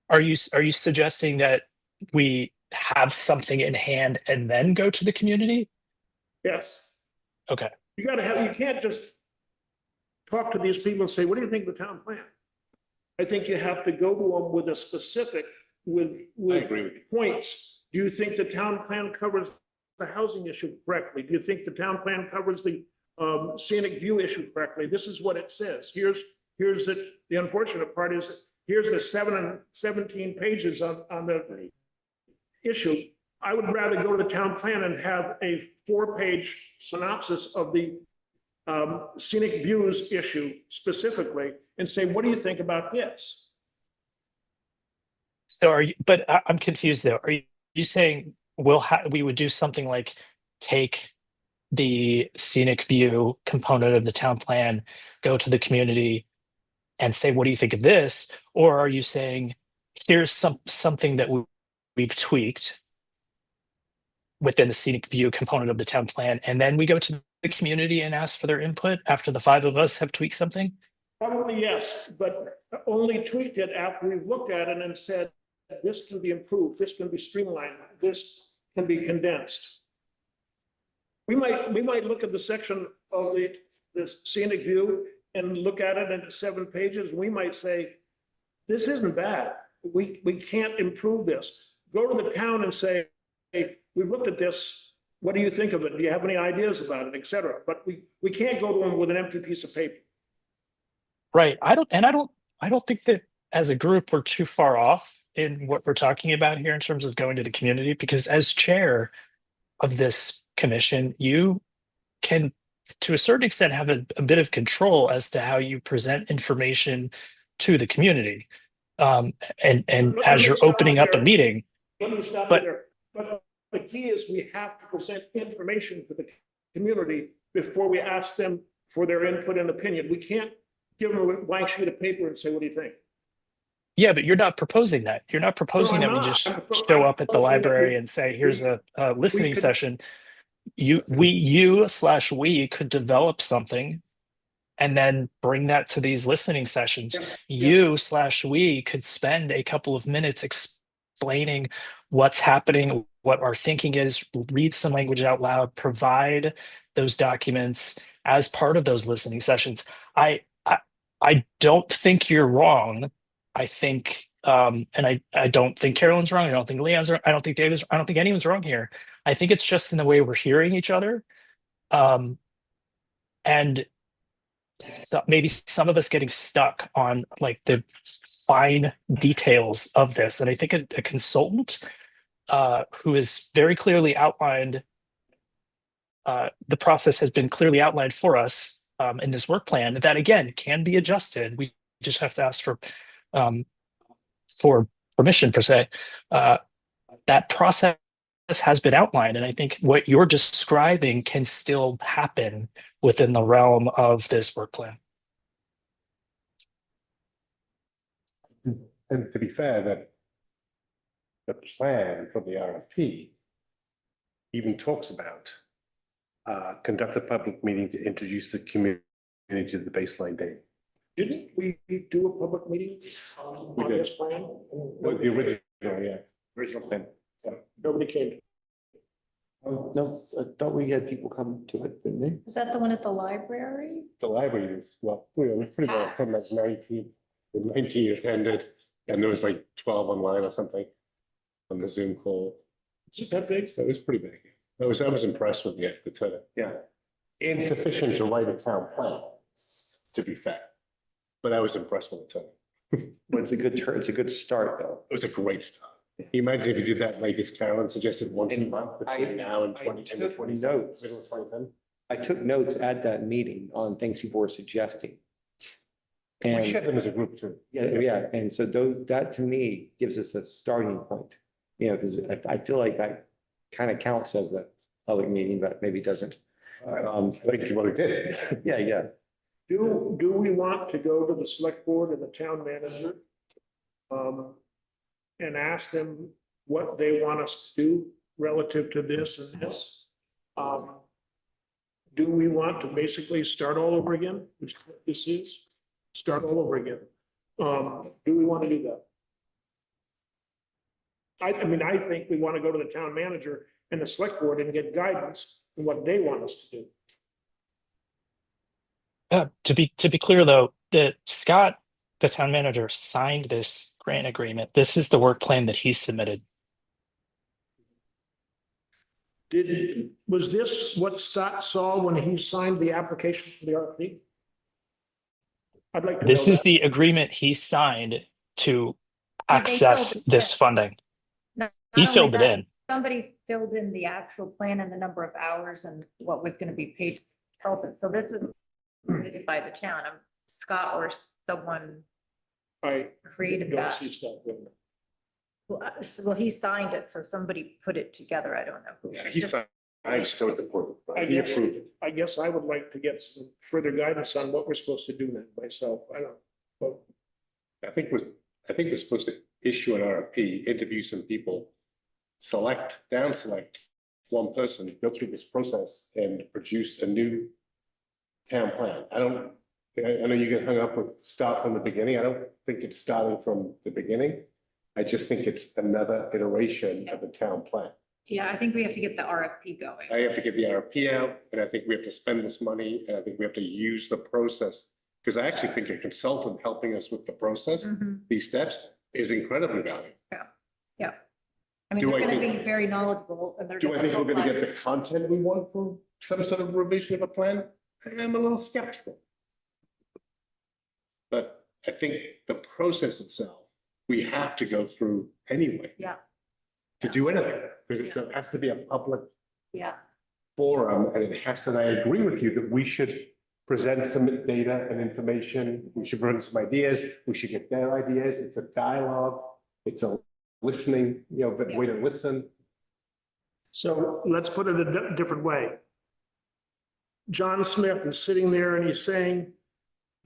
are you suggesting that we have something in hand and then go to the community? Yes. Okay. You gotta have, you can't just talk to these people and say, what do you think of the town plan? I think you have to go to them with a specific, with agree with you. points. Do you think the town plan covers the housing issue correctly? Do you think the town plan covers the scenic view issue correctly? This is what it says. Here's the unfortunate part is, here's the 17 pages on the issue. I would rather go to the town plan and have a 4-page synopsis of the scenic views issue specifically and say, what do you think about this? So are you, but I'm confused though. Are you saying we would do something like take the scenic view component of the town plan, go to the community and say, what do you think of this? Or are you saying, here's something that we've tweaked within the scenic view component of the town plan, and then we go to the community and ask for their input after the 5 of us have tweaked something? Probably yes, but only tweaked it after we've looked at it and said, this can be improved, this can be streamlined, this can be condensed. We might look at the section of the scenic view and look at it in 7 pages. We might say, this isn't bad. We can't improve this. Go to the town and say, hey, we've looked at this. What do you think of it? Do you have any ideas about it, et cetera? But we can't go to them with an empty piece of paper. Right. I don't think that as a group we're too far off in what we're talking about here in terms of going to the community, because as chair of this commission, you can, to a certain extent, have a bit of control as to how you present information to the community. And as you're opening up a meeting. Let me stop But- you there. But the key is we have to present information to the community before we ask them for their input and opinion. We can't give them a blank sheet of paper and say, what do you think? Yeah, but you're not proposing that. You're not proposing No, I'm that we not. just I'm show up at the proposing that library we- and say, here's a listening could- session. You could develop something and then bring that to these listening sessions. Yes. We could spend a couple of minutes explaining what's happening, what our thinking is, read some language out loud, provide those documents as part of those listening sessions. I don't think you're wrong. I think, and I don't think Carolyn's wrong. I don't think Leon's wrong. I don't think David's, I don't think anyone's wrong here. I think it's just in the way we're hearing each other. And so maybe some of us getting stuck on like the fine details of this. And I think a consultant who is very clearly outlined, the process has been clearly outlined for us in this work plan that again can be adjusted. We just have to ask for permission per se. That process has been outlined, and I think what you're describing can still happen within the realm of this work plan. And to be fair, that the plan for the RFP even talks about conduct a public meeting to introduce the community to the baseline data. Didn't we do a public meeting on did. this plan? Well, the original plan. Nobody came. No, I thought we had people come to it, didn't they? Is that the one at the library? The library is, well, it's pretty well, from like 19 attended, and there was like 12 online or something on the Zoom call. Is it that big? So it was pretty big. I was impressed with the turnout. Yeah. Insufficient to write a town plan, to be fair. But I was impressed with the turnout. But it's a good it's a good start, though. It was a great start. Can you imagine if you did that, like as Carolyn suggested, once a And month I- between now and I 20 took 27, notes. middle of 27? I took notes at that meeting on things people were suggesting. We And shared them as a group too. yeah, and so that to me gives us a starting point. You know, because I feel like that kind of counts as a public meeting, but maybe doesn't. I think you already did. Yeah. Do we want to go to the select board and the town manager? And ask them what they want us to do relative to this and this? Do we want to basically start all over again, which is what this is, start all over again? Do we want to do that? I mean, I think we want to go to the town manager and the select board and get guidance on what they want us to do. To be clear though, that Scott, the town manager, signed this grant agreement. This is the work plan that he submitted. Was this what Scott saw when he signed the application for the RFP? I'd like to know This is that. the agreement he signed to They access filled it this in. funding. Not He only filled it that, in. Somebody filled in the actual plan and the number of hours and what was gonna be paid to help it. So this is created by the town. Scott or someone I created don't that. see stuff. Well, he signed it, so somebody put it together. I don't know who. He signed, I just go with the board. I He guess, approved it. I guess I would like to get some further guidance on what we're supposed to do now myself. I don't, but I think we're supposed to issue an RFP, interview some people, down select one person, go through this process and produce a new town plan. I know you get hung up with start from the beginning. I don't think it's starting from the beginning. I just think it's another iteration of the town plan. Yeah, I think we have to get the RFP going. I have to get the RFP out, and I think we have to spend this money, and I think we have to use the process. Because I actually think a consultant helping us with the process, Mhm. these steps, is incredibly valuable. Yeah. I mean, Do they're I gonna think- be very knowledgeable and they're. Do I think we're gonna get the help us. content we want from some sort of revision of a plan? I'm a little skeptical. But I think the process itself, we have to go through anyway. Yeah. To do anything, because it has to be a public Yeah, forum, and it has to, and I agree with you that we should present some data and information, we should bring some ideas, we should get their ideas, it's a dialogue, it's a listening, way to listen. so let's put it a different way. John Smith is sitting there and he's saying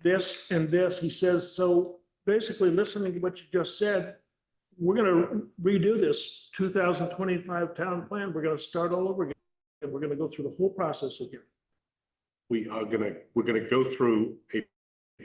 this and this. He says, so basically listening to what you just said, we're gonna redo this 2025 town plan. We're gonna start all over again. And we're gonna go through the whole process again. We're gonna go through a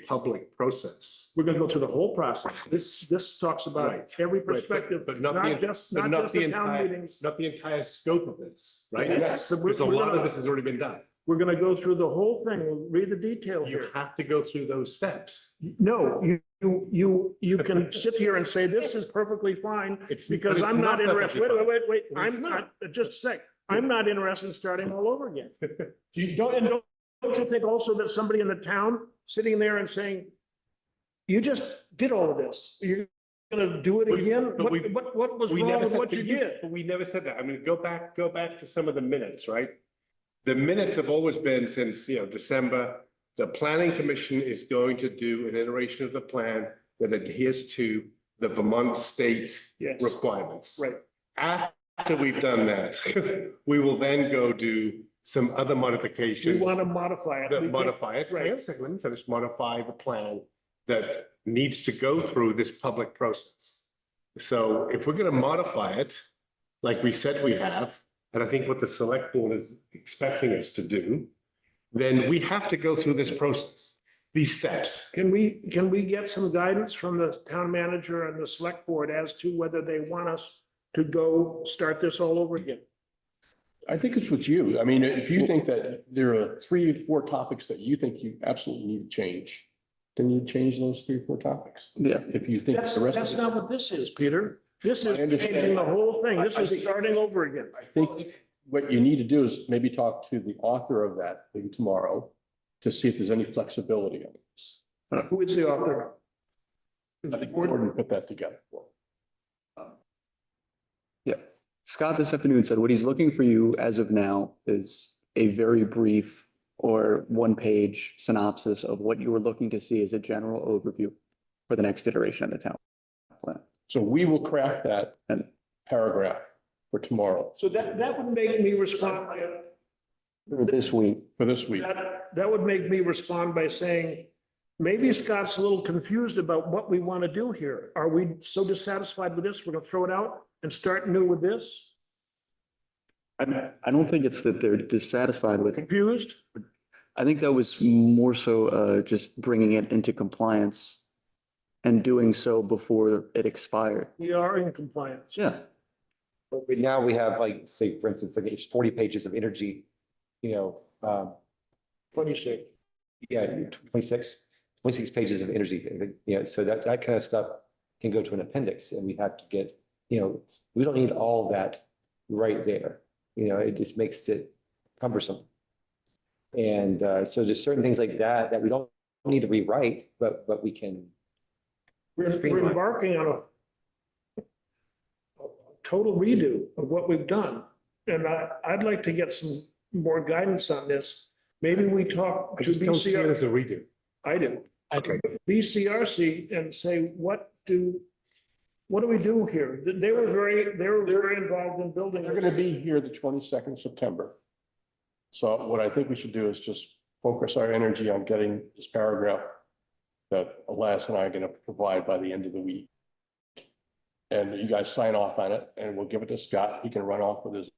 public process. We're gonna go through the whole process. This talks about Right. every Right, but- perspective, but not not the- just, but not just the town entire, meetings. not the entire scope of this, right? Yes, so Because a lot of this has already been done. We're gonna go through the whole thing. We'll read the detail You here. have to go through those steps. No, you can sit here and say, this is perfectly fine, It's because but it's I'm not interested. perfectly Wait, But it's I'm not, just a sec. I'm not interested in starting all over again. Don't you think also that somebody in the town sitting there and saying, you just did all of this, you're gonna do it But- again? but we- What was We wrong never with said, what you did? but we never said that. I mean, go back to some of the minutes, right? The minutes have always been since, December, the planning commission is going to do an iteration of the plan that adheres to the Vermont state Yes, requirements. right. After we've done that, we will then go do some other We modifications want to modify it. We that can't- modify it. right. Hang on a second, let me finish, modify the plan that needs to go through this public process. So if we're gonna modify it, like we said we have, and I think what the select board is expecting us to do, then we have to go through this process, these steps. Can we get some guidance from the town manager and the select board as to whether they want us to go start this all over again? I think it's with you. I mean, if you think that there are 3 or 4 topics that you think you absolutely need to change, then you change those 3 or 4 topics. Yeah. If you think the rest That's of it, not what this is, Peter. This is I understand. changing the whole thing. This I is think- starting over again. I think what you need to do is maybe talk to the author of that maybe tomorrow to see if there's any flexibility on this. Who is the author? I think we're going to put that together. Yeah. Scott this afternoon said what he's looking for you as of now is a very brief or 1-page synopsis of what you were looking to see as a general overview for the next iteration of the town plan. So we will craft that and paragraph for tomorrow. So that would make me respond. This week. for this week. That would make me respond by saying, maybe Scott's a little confused about what we want to do here. Are we so dissatisfied with this, we're gonna throw it out and start new with this? I don't think it's that they're dissatisfied with it. Confused? I think that was more so just bringing it into compliance and doing so before it expired. We are in compliance. Yeah. But now we have like, say, for instance, like it's 40 pages of energy, 26. yeah, 26 pages of energy, so that kind of stuff can go to an appendix and we have to get, we don't need all that right there. It just makes it cumbersome. And so there's certain things like that we don't need to rewrite, but we can. We're embarking on a total redo of what we've done. And I'd like to get some more guidance on this. Maybe we talk I to just don't see it as a BCR. redo. I do. Okay. BCRC and say, what do we do here? They were very involved in building. They're gonna be here the 22nd of September. So what I think we should do is just focus our energy on getting this paragraph that Elias and I are gonna provide by the end of the week. And you guys sign off on it and we'll give it to Scott. He can run off with his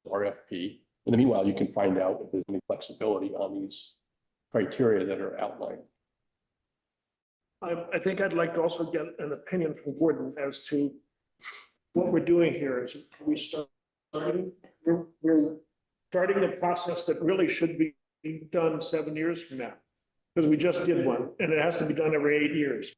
RFP. In the meanwhile, you can find out if there's any flexibility on these criteria that are outlined. I think I'd like to also get an opinion from Gordon as to what we're doing here. Is we're starting the process that really should be done 7 years from now. Because we just did one and it has to be done every 8 years.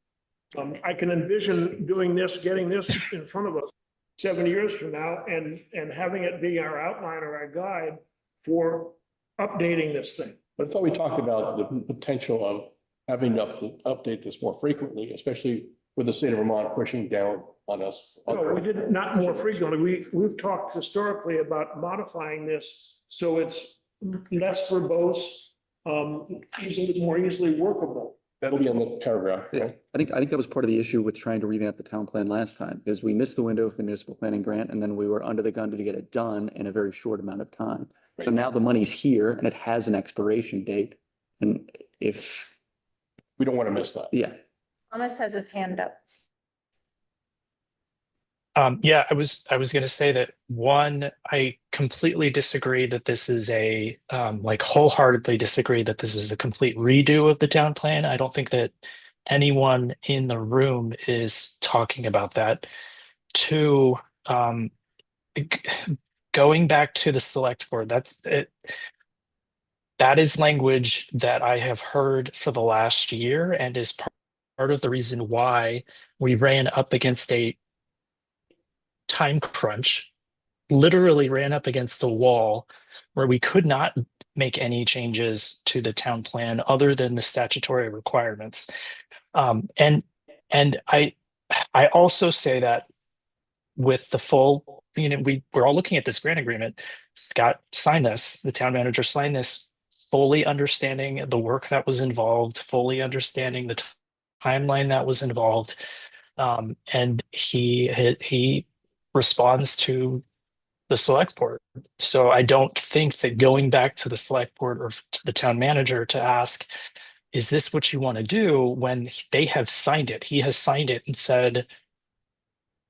I can envision doing this, getting this in front of us 7 years from now and having it be our outline or our guide for updating this thing. But I thought we talked about the potential of having to update this more frequently, especially with the state of Vermont pushing down on us. No, we did not more frequently. We've talked historically about modifying this so it's less verbose, more easily workable. That'll be on the paragraph, Yeah, right? I think that was part of the issue with trying to revamp the town plan last time, is we missed the window of the municipal planning grant, and then we were under the gun to get it done in a very short amount of time. So now the money's here and it has an expiration date. And if, We don't want to miss that. yeah, Thomas has his hand up. Yeah, I was going to say that one, I completely disagree that this is wholeheartedly disagree that this is a complete redo of the town plan. I don't think that anyone in the room is talking about that. Two, going back to the select board, that's it. That is language that I have heard for the last year and is part of the reason why we ran up against a time crunch, literally ran up against a wall where we could not make any changes to the town plan other than the statutory requirements. And I also say that with the full, we're all looking at this grant agreement. Scott signed this, the town manager signed this, fully understanding the work that was involved, fully understanding the timeline that was involved. And he responds to the select board. So I don't think that going back to the select board or to the town manager to ask, is this what you want to do, when they have signed it? He has signed it and said,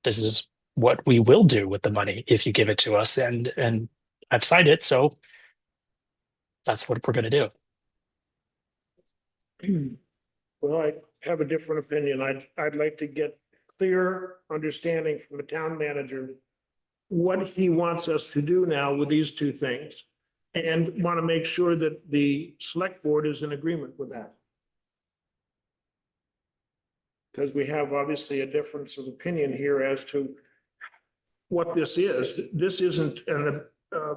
this is what we will do with the money if you give it to us. And I've signed it, so that's what we're going to do. Well, I have a different opinion. I'd like to get clear understanding from the town manager what he wants us to do now with these two things, and want to make sure that the select board is in agreement with that. Because we have obviously a difference of opinion here as to what this is. This isn't a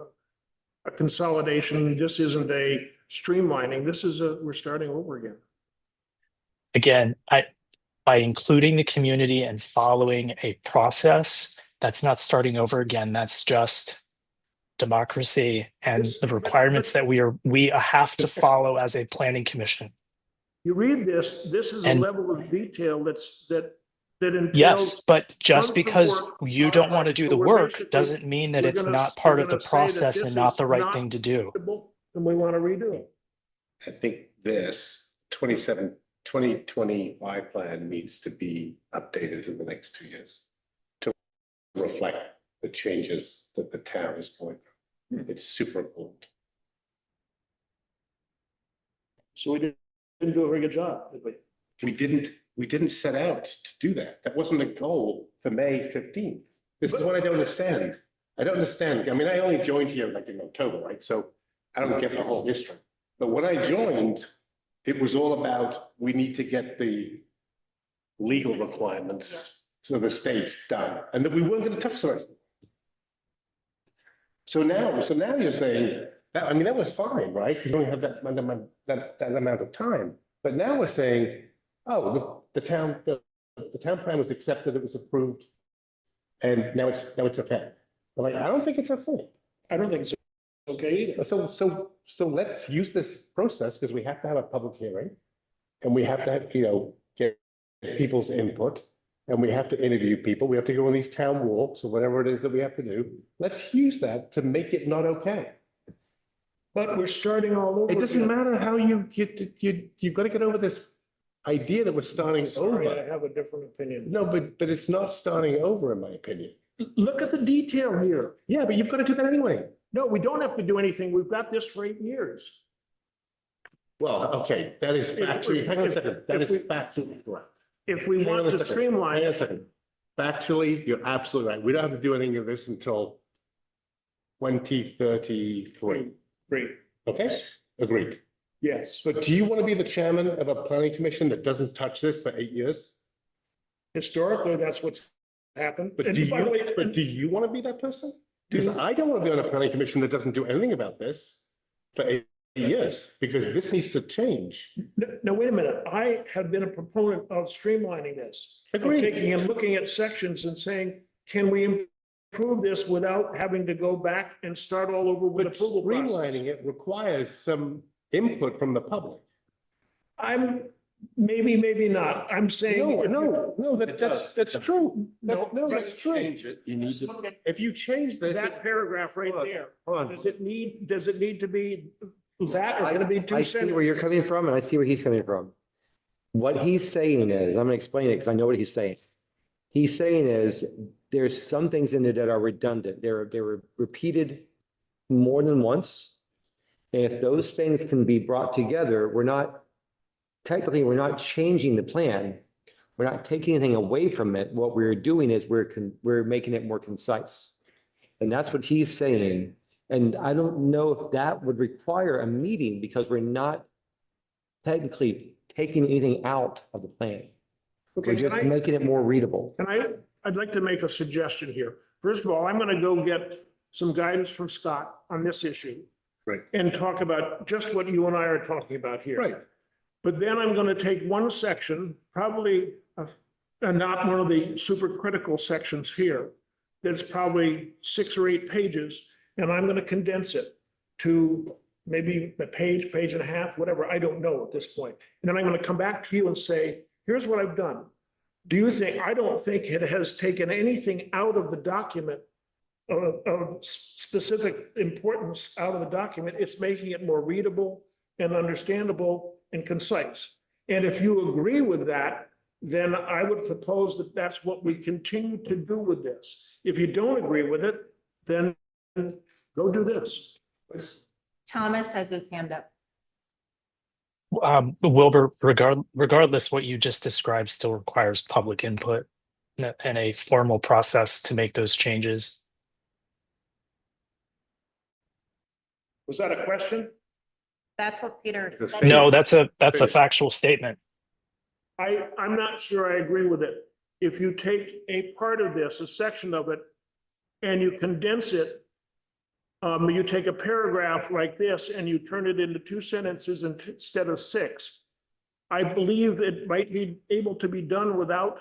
consolidation. This isn't a streamlining. This is we're starting over again. Again, by including the community and following a process, that's not starting over again. That's just democracy and the requirements that we have to follow as a planning commission. You read this is a And- level of detail that entails. Yes, but just months of because work. you don't want to do So the we're work basically- doesn't mean that we're it's gonna- not part we're of the gonna say that process this and not is the right not thing to do. acceptable, and we want to redo it. I think this 2025 plan needs to be updated in the next 2 years to reflect the changes that the town is going through. It's super important. So we didn't do a very good job, did we? We didn't set out to do that. That wasn't a goal for May 15th. This is what I don't understand. I don't understand. I mean, I only joined here like in October, right? So I don't get the whole history. But when I joined, it was all about, we need to get the legal requirements to the state done, and that we weren't going to touch the rest. So now you're saying, that, I mean, that was fine, right? Because you only have that amount of time. But now we're saying, oh, the town plan was accepted, it was approved, and now it's okay. I'm like, I don't think it's okay. I don't think it's okay either. So let's use this process, because we have to have a public hearing, and we have to have, get people's input, and we have to interview people. We have to go on these town walks or whatever it is that we have to do. Let's use that to make it not okay. But we're starting all over. It doesn't again. matter how you've got to get over this idea that we're starting Sorry, I over. have a different opinion. No, but it's not starting over, in my opinion. Look at the detail here. Yeah, but you've got to do that anyway. No, we don't have to do anything. We've got this for 8 years. Well, okay, that is factually, hang on a second, that If is we- factually correct. If we Hang on want a to second. streamline Hang on a it, second. Factually, you're absolutely right. We don't have to do anything of this until 2033. great, Okay, agreed. yes. But do you want to be the chairman of a planning commission that doesn't touch this for 8 years? Historically, that's what's happened. But And do by the way, you want to be that person? Because I don't want to be on a planning commission that doesn't do anything about this for 8 years, because this needs to change. No, wait a minute. I have been a proponent of streamlining this. Of Agreed. taking and looking at sections and saying, can we improve this without having to go back and start all over with But approval process? streamlining it requires some input from the public. I'm, maybe not. I'm saying. No, that's true. No, No, but- that's true. You need Let's to. look at If you change this, that paragraph right Hold on, there. hold on. Does it need to be that or gonna be two I sentences? see where you're coming from and I see where he's coming from. What he's saying is, I'm gonna explain it because I know what he's saying. He's saying is, there's some things in there that are redundant. They were repeated more than once. And if those things can be brought together, technically, we're not changing the plan. We're not taking anything away from it. What we're doing is we're making it more concise. And that's what he's saying. And I don't know if that would require a meeting because we're not technically taking anything out of the plan. Okay, We're just can making it more readable. I'd like to make a suggestion here. First of all, I'm gonna go get some guidance from Scott on this issue. Right. And talk about just what you and I are talking about here. Right. But then I'm gonna take one section, probably, and not one of the super critical sections here. That's probably 6 or 8 pages, and I'm gonna condense it to maybe a page, page and a half, whatever, I don't know at this point. And then I'm gonna come back to you and say, here's what I've done. Do you think, I don't think it has taken anything out of the document of specific importance out of the document. It's making it more readable and understandable and concise. And if you agree with that, then I would propose that that's what we continue to do with this. If you don't agree with it, then go do this. Thomas has his hand up. Wilbur, regardless, what you just described still requires public input and a formal process to make those changes. Was that a question? That's what Peter It's a said. statement. No, that's a Finish. factual statement. I'm not sure I agree with it. If you take a part of this, a section of it, and you condense it, you take a paragraph like this and you turn it into 2 sentences instead of 6. I believe it might be able to be done without,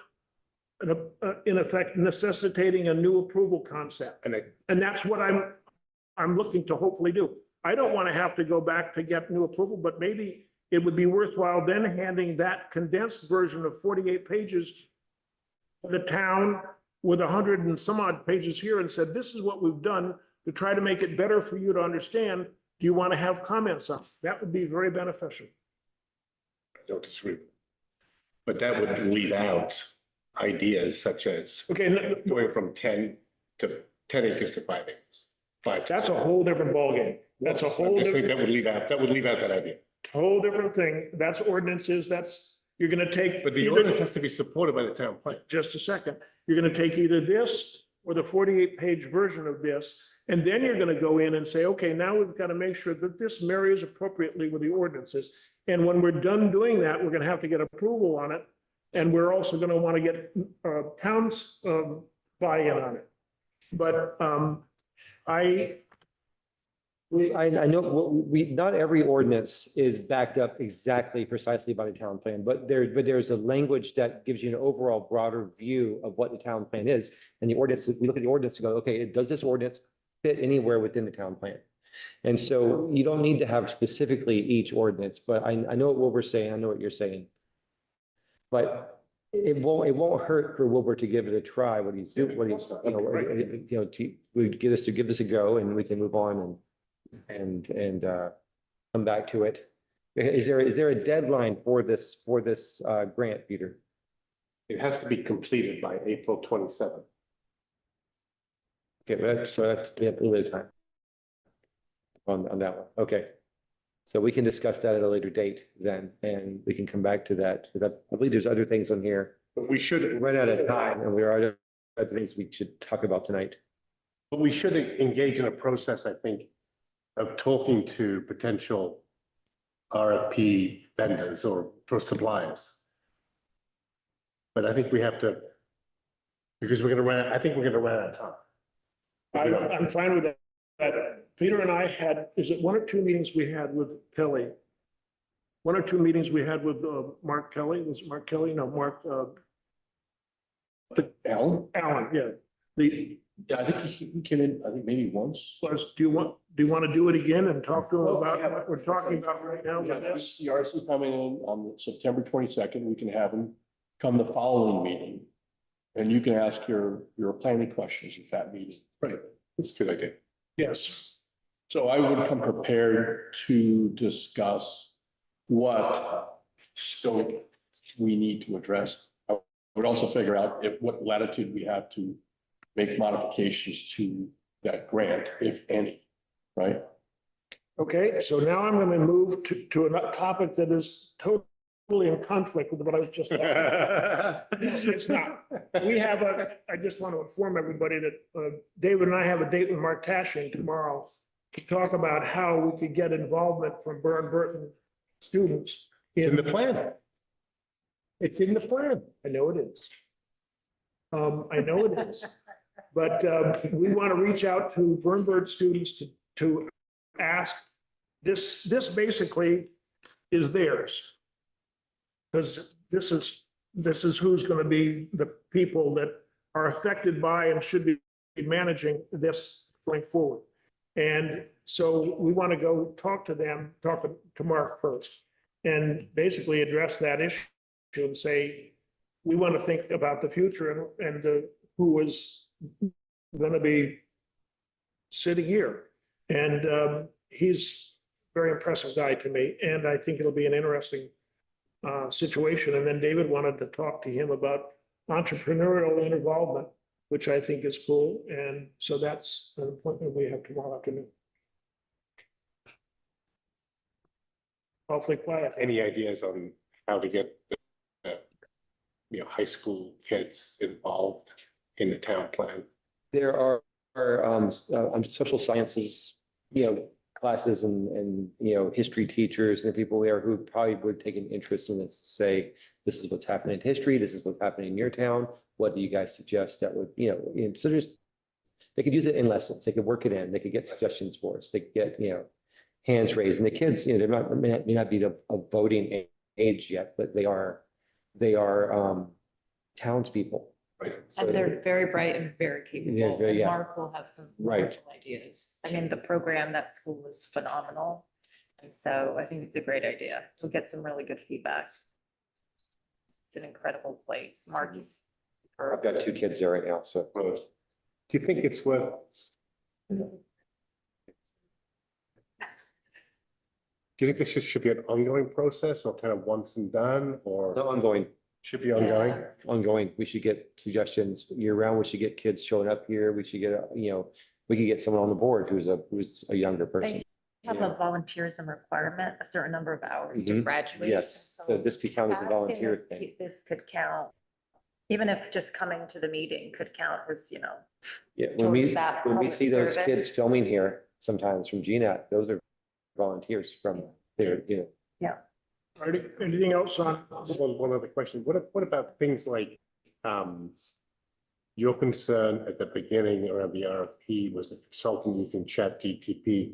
in effect, necessitating a new approval concept. And that's what I'm looking to hopefully do. I don't want to have to go back to get new approval, but maybe it would be worthwhile then handing that condensed version of 48 pages to the town with 100 and some odd pages here and said, this is what we've done to try to make it better for you to understand. Do you want to have comments on? That would be very beneficial. I don't disagree. But that would leave out ideas such as Okay, going from 10 acres to 5 acres. that's a whole different ballgame. That's a I whole just think different, that would leave out that idea. whole different thing. That's ordinances, you're gonna take. But the either- ordinance has to be supported by the town plan. Just a second. You're gonna take either this or the 48-page version of this, and then you're gonna go in and say, okay, now we've got to make sure that this marries appropriately with the ordinances. And when we're done doing that, we're gonna have to get approval on it. And we're also gonna want to get towns buy-in on it. But I know, not every ordinance is backed up exactly precisely by the town plan, but there's a language that gives you an overall broader view of what the town plan is. And the ordinance, we look at the ordinance and go, okay, does this ordinance fit anywhere within the town plan? And so you don't need to have specifically each ordinance, but I know what we're saying, I know what you're saying. But it won't hurt for Wilbur to give it a try, what he's, to give this a go, and we can move on and come back to it. Is there a deadline for this grant, Peter? It has to be completed by April 27th. Okay, so that's, we have a little bit of time on that one. Okay. So we can discuss that at a later date then, and we can come back to that, because I believe there's other things on here. But we should, We ran out of time, and we are other things we should talk about tonight. but we should engage in a process, I think, of talking to potential RFP vendors or suppliers. But I think we have to, because I think we're gonna run out of time. I'm fine with that. Peter and I had, is it one or two meetings we had with Kelly? One or two meetings we had with Mark Kelly, was it Mark Kelly? No, Mark, Alan? Allen, yeah. Yeah, I think he came in, I think maybe once. Do you want to do it again and talk to him about what we're talking about right now? We have CRC coming in on September 22nd. We can have him come the following meeting. And you can ask your planning questions at that meeting. Right, that's a good idea. Yes. So I would come prepared to discuss what scope we need to address. I would also figure out what latitude we have to make modifications to that grant, if any, right? Okay, so now I'm going to move to a topic that is totally in conflict with what I was just talking about. It's not. I just want to inform everybody that David and I have a date with Mark Tashing tomorrow to talk about how we could get involvement from Burton students In the plan. It's in the plan. I know it is. I know it is. But we want to reach out to Bird students to ask, this basically is theirs. Because this is who's going to be the people that are affected by and should be managing this going forward. And so we want to go talk to them, talk to Mark first, and basically address that issue and say, we want to think about the future and who is going to be sitting here. And he's a very impressive guy to me, and I think it'll be an interesting situation. And then David wanted to talk to him about entrepreneurial involvement, which I think is cool. And so that's an appointment we have tomorrow afternoon. Awfully quiet. Any ideas on how to get the high school kids involved in the town plan? There are social sciences, classes and history teachers and people there who probably would take an interest in this, say, this is what's happening in history, this is what's happening in your town. What do you guys suggest that would, so they could use it in lessons, they could work it in, they could get suggestions for us, they could get, hands raised. And the kids, they may not be of voting age yet, but they are townspeople. Right. So And they're very bright and very capable. very, yeah. Mark will have some Right. wonderful ideas. I mean, the program at school is phenomenal. And so I think it's a great idea. We'll get some really good feedback. It's an incredible place. Mark is. I've got two kids there right now, so. Do you think it's worth? Do you think this should be an ongoing process or kind of once and done, or Ongoing, should be ongoing? Yeah. ongoing. We should get suggestions year round. We should get kids showing up here. We should get, we could get someone on the board who's a younger person. Have a volunteerism requirement, a certain number of hours to Mhm. graduate. Yes, so this could count as a asking volunteer if thing. This could count, even if just coming to the meeting could count as, Yeah, when we, towards that when we public see those kids service. filming here sometimes from GNAT, those are volunteers from there, All right, anything else on? One other question. What about things like, your concern at the beginning around the RFP was a consultant using ChatGPT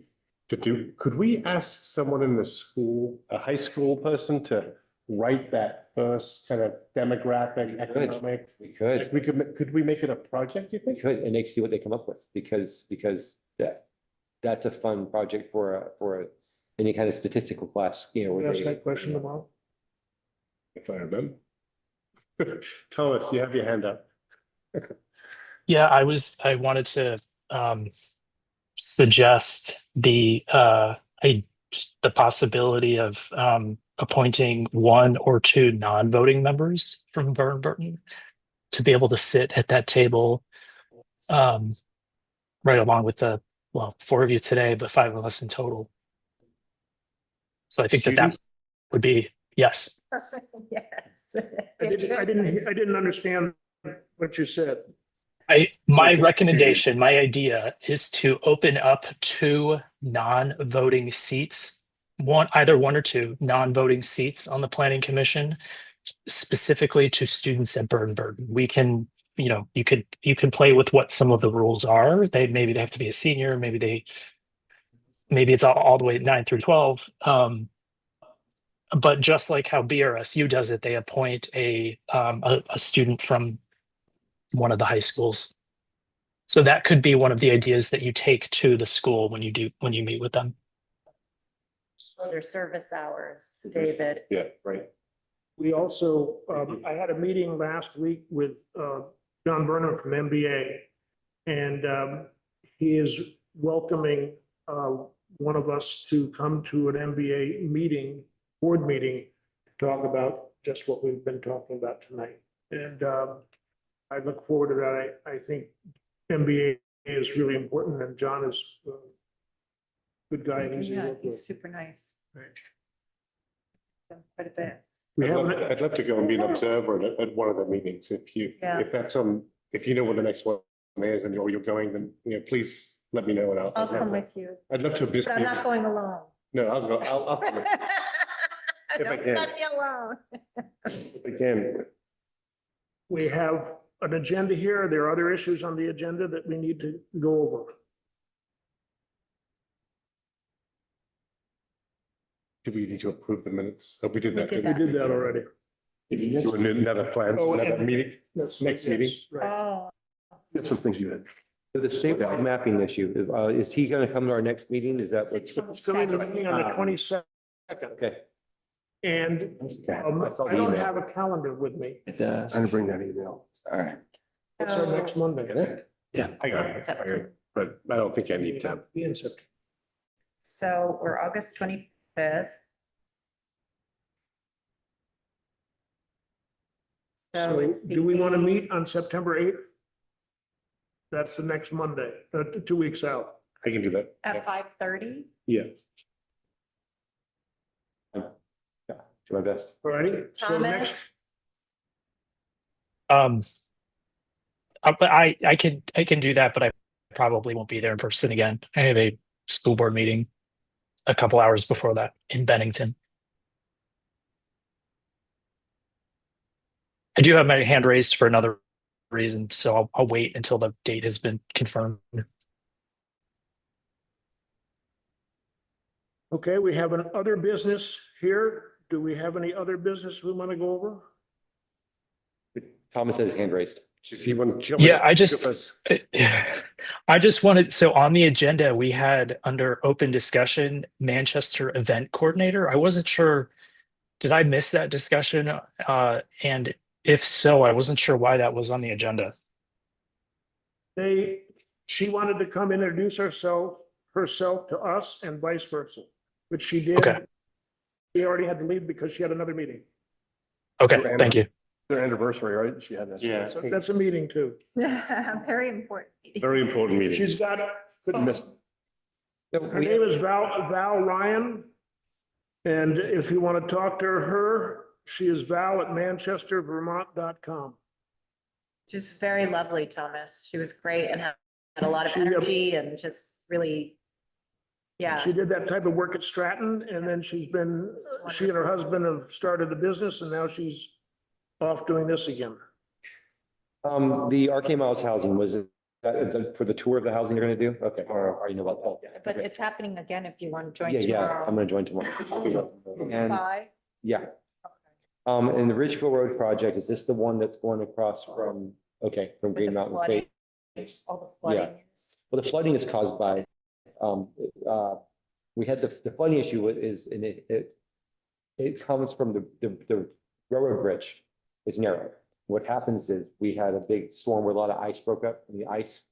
to do, could we ask someone in the school, a high school person to write that first kind of demographic, economic? we could. Could we make it a project, you We think? could, and they can see what they come up with, because that's a fun project for any kind of statistical class, where Ask they. that question tomorrow. If I remember. Thomas, you have your hand up. Yeah, I wanted to suggest the possibility of appointing one or two non-voting members from Burn Burton to be able to sit at that table right along with four of you today, but five of us in total. So I think that Students? would be, yes. Yes. I didn't understand what you said. My recommendation, my idea is to open up two non-voting seats, either one or two non-voting seats on the planning commission, specifically to students at Burn Burton. We can, you can play with what some of the rules are. Maybe they have to be a senior, maybe it's all the way 9 through 12. But just like how BRSU does it, they appoint a student from one of the high schools. So that could be one of the ideas that you take to the school when you meet with them. Their service hours, David. Yeah, right. We also, I had a meeting last week with John Burnham from MBA. And he is welcoming one of us to come to an MBA board meeting, to talk about just what we've been talking about tonight. And I look forward to that. I think MBA is really important, and John is a good guy. And easy to Yeah, work he's with. super nice. Right. Quite a bit. We haven't, I'd love to go and be an observer at one of the meetings. Yeah. If that's if you know what the next one is and you're going, then, please let me know and I'll come with you, I'd love to. but I'm not going alone. No, I'll go, I'll come. If I Don't can. let me alone. Again, we have an agenda here. There are other issues on the agenda that we need to go over. do we need to approve the minutes? Oh, we did that. We did We didn't did that already. we? Do another plan, Oh, another and- meeting? That's Next meeting? Right. Oh, That's some things you had. The statewide mapping issue, is he gonna come to our next meeting? Is that what's? It's coming to the meeting on the 22nd. Okay. And I don't have a calendar with me. It does. I'm gonna bring that email. All right. What's our next Monday? Yeah, I got it. September. But I don't think I need to. Be in September. so we're August 25th. So So it's do we want to the- meet on September 8th? That's the next Monday, 2 weeks out. I can do that. At 5:30? Yeah. Do my best. All righty? So next, Thomas? But I can do that, but I probably won't be there in person again. I have a school board meeting a couple hours before that in Bennington. I do have my hand raised for another reason, so I'll wait until the date has been confirmed. okay, we have an other business here. Do we have any other business we want to go over? Thomas has his hand raised. Yeah, I just wanted, so on the agenda, we had under open discussion, Manchester event coordinator. I wasn't sure, did I miss that discussion? And if so, I wasn't sure why that was on the agenda. She wanted to come introduce herself to us and vice versa, which she did. Okay. She already had to leave because she had another meeting. Okay, thank you. Their anniversary, right? She had that. Yeah. So that's a meeting too. Very important. Very important meeting. She's got, Missed. her name is Val Ryan. And if you want to talk to her, she is val@manchestervermont.com. She was very lovely, Thomas. She was great and had a lot of She- energy and just really, yeah. She did that type of work at Stratton, and then she and her husband have started a business, and now she's off doing this again. The RK Miles housing, was it, is that for the tour of the housing you're gonna do? Okay, or you know about that? But it's happening again if you want to join Yeah, yeah, I'm tomorrow. gonna join tomorrow. And, Bye. yeah, and the Ridgeville Road project, is this the one that's going across from, okay, from Green Mountain State? All the Yeah. flooding. Well, the flooding is caused by, we had the flooding issue is, and it comes from the railroad bridge is narrow. What happens is we had a big storm where a lot of ice broke up and the ice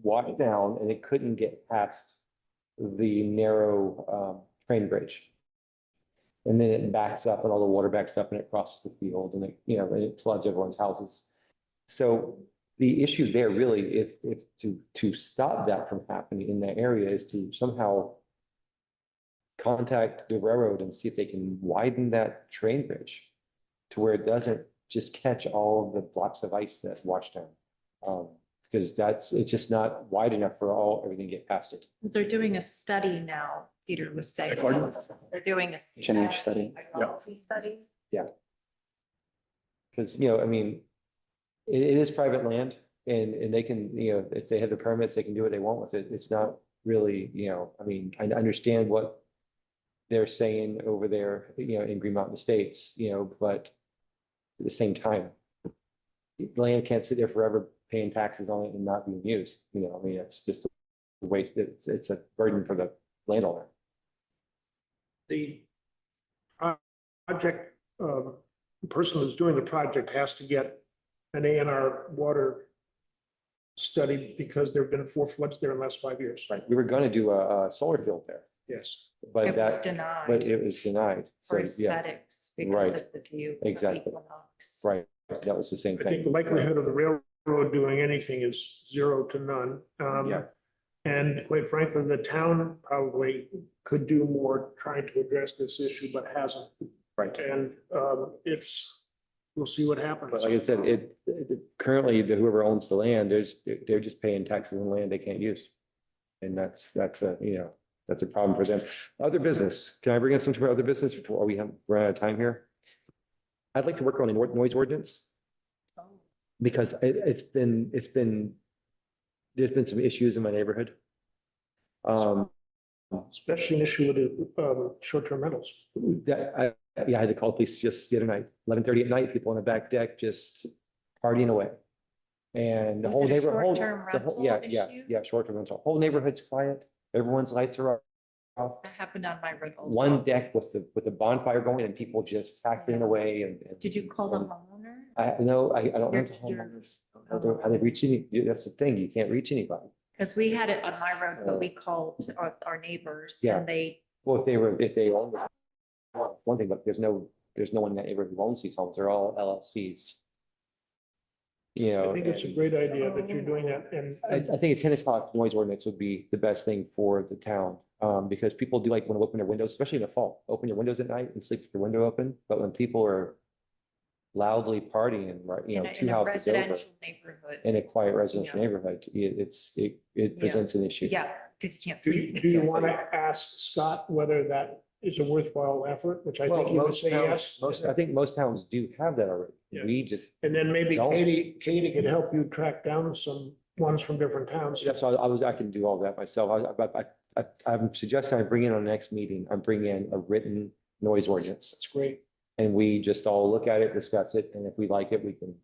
washed down and it couldn't get past the narrow, train bridge. And then it backs up and all the water backs up and it crosses the field and it, and it floods everyone's houses. So the issue there really, if to stop that from happening in that area is to somehow contact the railroad and see if they can widen that train bridge to where it doesn't just catch all of the blocks of ice that wash down. Because it's just not wide enough for everything to get past it. They're doing a study now, Peter was saying. Pardon? They're doing a. H&H study. Studies. Because, I mean, it is private land and they can, if they have the permits, they can do what they want with it. It's not really, I mean, I understand what they're saying over there, in Green Mountain Estates, but at the same time, land can't sit there forever paying taxes on it and not being used. I mean, it's just a waste. It's a burden for the landowner. The project, the person who's doing the project has to get an A&R water study because there've been 4 floods there in the last 5 years. Right. We were going to do a solar field there, Yes. but It was but denied it was denied. So, for yeah, aesthetics because Right. of the view. of Exactly. equinox. right. That was the same I think thing. the likelihood of the railroad doing anything is 0 to none. Yeah. And quite frankly, the town probably could do more trying to address this issue, but hasn't. Right. And we'll see what happens. But like I said, currently whoever owns the land, they're just paying taxes on land they can't use. And that's a problem for them. Other business, can I bring up something about other business before we run out of time here? I'd like to work on a noise ordinance Oh. because there's been some issues in my neighborhood. Especially an issue with the short-term rentals. I had to call the police just the other night, 11:30 at night, people on the back deck just partying away. And the Was whole it a neighborhood. short-term rental issue? Yeah, short-term rental. Whole neighborhood's quiet. Everyone's lights are off. That happened on my road also. One deck with the bonfire going and people just hacking away and. Did you call the homeowner? I don't know the You're- homeowners. I don't know how they reach any, that's the thing, you can't reach anybody. Because we had it on my road, but we called our neighbors Yeah. and they, Well, if they own this, one thing, but there's no one in that neighborhood who owns these homes, they're all LLCs. I think it's a great idea that you're doing that and I think a 10 o'clock noise ordinance would be the best thing for the town. Because people do like want to open their windows, especially in the fall, open your windows at night and sleep with your window open. But when people are loudly partying, right, in 2 a houses over residential neighborhood. in a quiet residential Yeah. neighborhood, it presents an issue. Yeah, because you can't do sleep. you want to ask Scott whether that is a worthwhile effort, which I Well, think he would most say towns, yes. I think most towns do have that already. Yeah. We just, And then maybe Don't. Katie could help you track down some ones from different towns. that's why I can do all that myself. I'm suggesting I bring in on the next meeting, I'm bringing in a written noise ordinance. That's great. And we just all look at it, discuss it, and if we like it, we can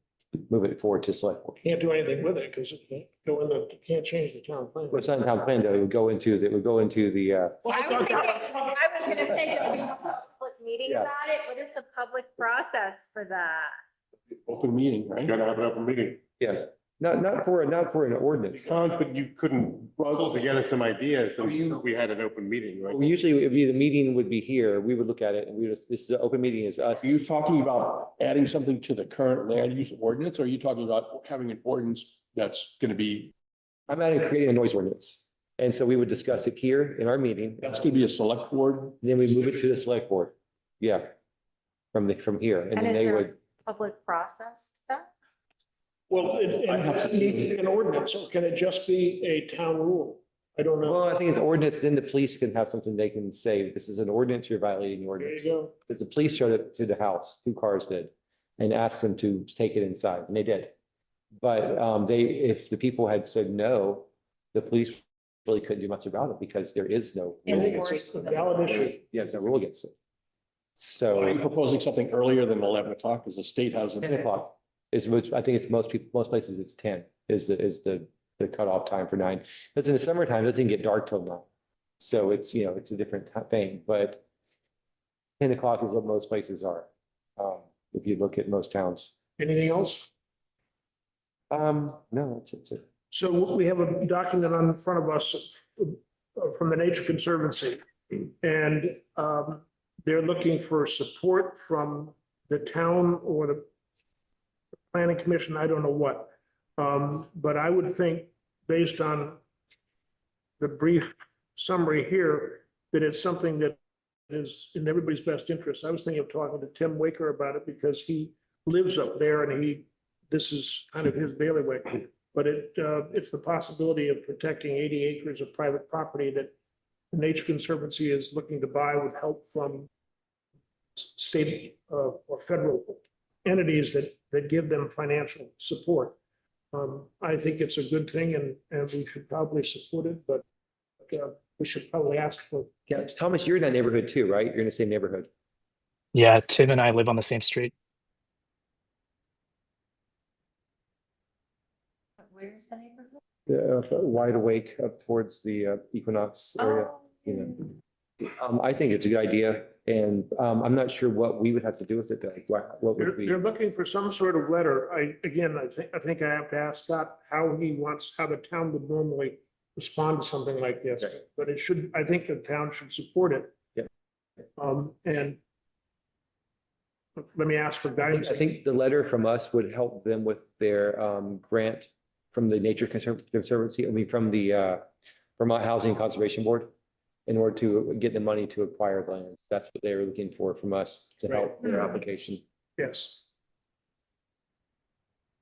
move it forward to select board. Can't do anything with it because it can't go in the, can't change the town plan. Well, it's not in town plan, though, it would go into the, I was gonna say, don't we have a public meeting Yeah. about it? What is the public process for that? Open meeting, right? You gotta have an open meeting. yeah, not for an ordinance. But you couldn't pull together some ideas, so we had an open meeting, right? Usually it'd be, the meeting would be here, we would look at it and we would, this is the open meeting is us. Are you talking about adding something to the current land use ordinance, or are you talking about having an ordinance that's gonna be, I'm adding, creating a noise ordinance. And so we would discuss it here in our meeting, that's gonna be a select board? then we move it to the select board. Yeah. From here, and And then is they there would, public process to that? Well, I'd have does to it need to be an ordinance, or can it just be a town rule? I don't know. well, I think an ordinance, then the police can have something they can say, this is an ordinance, you're violating the There ordinance. you go. But the police showed it to the house, 2 cars did, and asked them to take it inside, and they did. But if the people had said no, the police really couldn't do much about it because there is no. I think it's a valid issue. Yeah, no rule against it. Are you So proposing something earlier than 11 o'clock, because the state has? 10 o'clock is which, I think it's most people, most places it's 10 is the cutoff time for 9. Because in the summertime, it doesn't get dark till 9. So it's, it's a different thing, but 10 o'clock is what most places are. If you look at most towns. Anything else? No, it's it. So we have a document on front of us from the Nature Conservancy. And they're looking for support from the town or the planning commission, I don't know what. But I would think, based on the brief summary here, that it's something that is in everybody's best interest. I was thinking of talking to Tim Waker about it because he lives up there and this is kind of his bailiwick. But it's the possibility of protecting 80 acres of private property that the Nature Conservancy is looking to buy with help from state or federal entities that give them financial support. I think it's a good thing and we should probably support it, but we should probably ask for. Yeah, Thomas, you're in that neighborhood too, right? You're in the same neighborhood. Yeah, Tim and I live on the same street. Where is the neighborhood? Wide awake up towards the Equinox area. Oh, You know. I think it's a good idea, and I'm not sure what we would have to do with it, though. What would be? They're looking for some sort of letter. I think I have to ask Scott how the town would normally respond to something like this. Okay. But I think the town should support it. Yeah. And let me ask for guidance. I think the letter from us would help them with their grant from the Nature Conservancy, from the Vermont Housing and Conservation Board, in order to get the money to acquire the land. That's what they were looking for from us to help their application. Yes.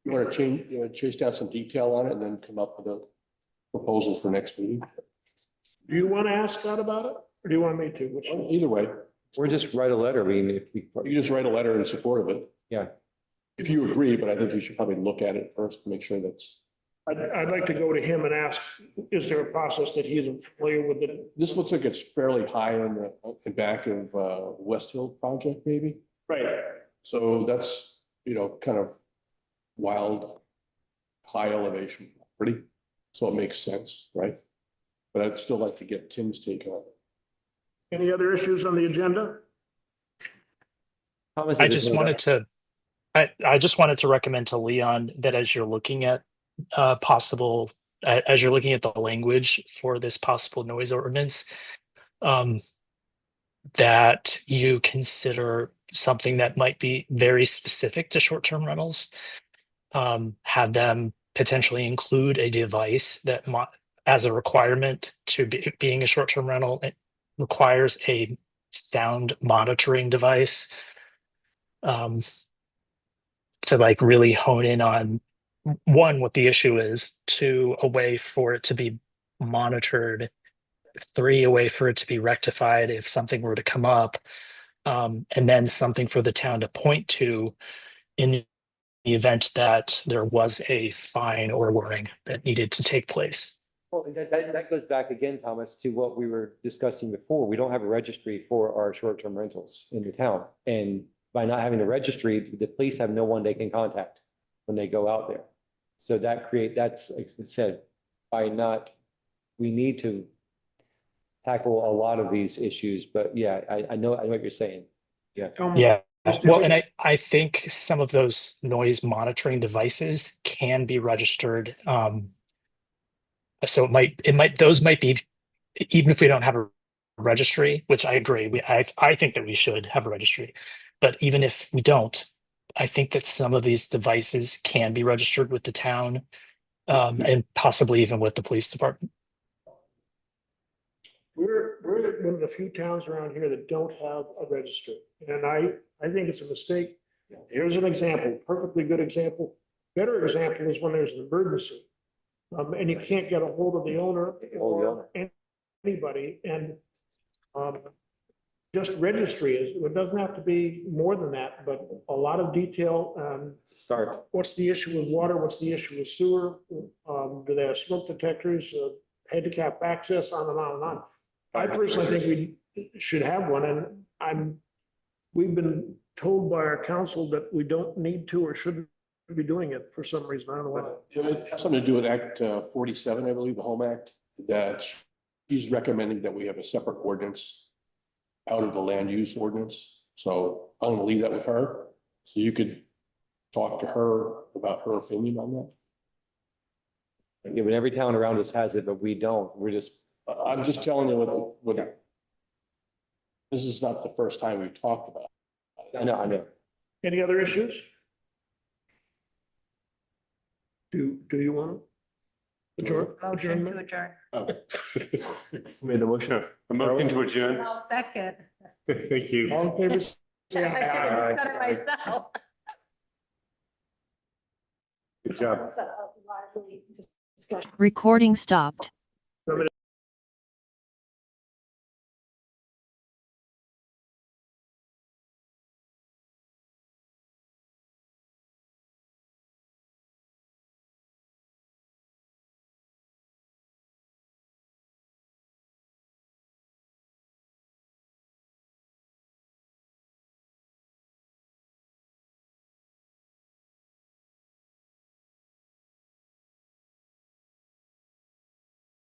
You want to chase down some detail on it and then come up with a proposal for next meeting? Do you want to ask Scott about it or do you want me to? Which? Either way, Or just write a letter. I mean, if we. you just write a letter in support of it. Yeah. If you agree, but I think you should probably look at it first to make sure that's, I'd like to go to him and ask, is there a process that he's familiar with it? this looks like it's fairly high in the back of West Hill project, maybe. Right. So that's, kind of wild, high elevation property. So it makes sense, right? But I'd still like to get Tim's take on it. Any other issues on the agenda? Thomas, I is it just more wanted to, I just wanted to recommend to Leon that as you're looking at as you're looking at the language for this possible noise ordinance, that you consider something that might be very specific to short-term rentals. Have them potentially include a device that as a requirement to being a short-term rental, it requires a sound monitoring device. To really hone in on one, what the issue is, two, a way for it to be monitored, three, a way for it to be rectified if something were to come up, and then something for the town to point to in the event that there was a fine or warning that needed to take place. Well, that goes back again, Thomas, to what we were discussing before. We don't have a registry for our short-term rentals in the town. And by not having a registry, the police have no one they can contact when they go out there. So that's, like I said, we need to tackle a lot of these issues, but yeah, I know what you're saying. Yeah. Tell me. Yeah, Well, and I think some of those noise monitoring devices can be registered. So those might be, even if we don't have a registry, which I agree, I think that we should have a registry. But even if we don't, I think that some of these devices can be registered with the town, and possibly even with the police department. We're one of the few towns around here that don't have a registry, and I think it's a mistake. Here's an example, perfectly good example. Better example is when there's an emergency. And you can't get a hold of the owner or anybody, and just registry is, it doesn't have to be more than that, but a lot of detail. Start. What's the issue with water? What's the issue with sewer? Do they have smoke detectors, handicap access, on and on and on. I personally think we should have one, and we've been told by our council that we don't need to or shouldn't be doing it for some reason. I don't know why. It has something to do with Act 47, I believe, the Home Act, that she's recommending that we have a separate ordinance out of the land use ordinance. So I'm gonna leave that with her. So you could talk to her about her opinion on that. Yeah, but every town around us has it, but we don't. We're just, I'm just telling you what, this is not the first time we've talked about it. I know. Any other issues? Do you want to adjourn? Motion to Adjournment? adjourn. Made the motion. A motion to adjourn. I'll second. Thank you. All in favor? I say could aye. have said it myself. Good job. Recording stopped.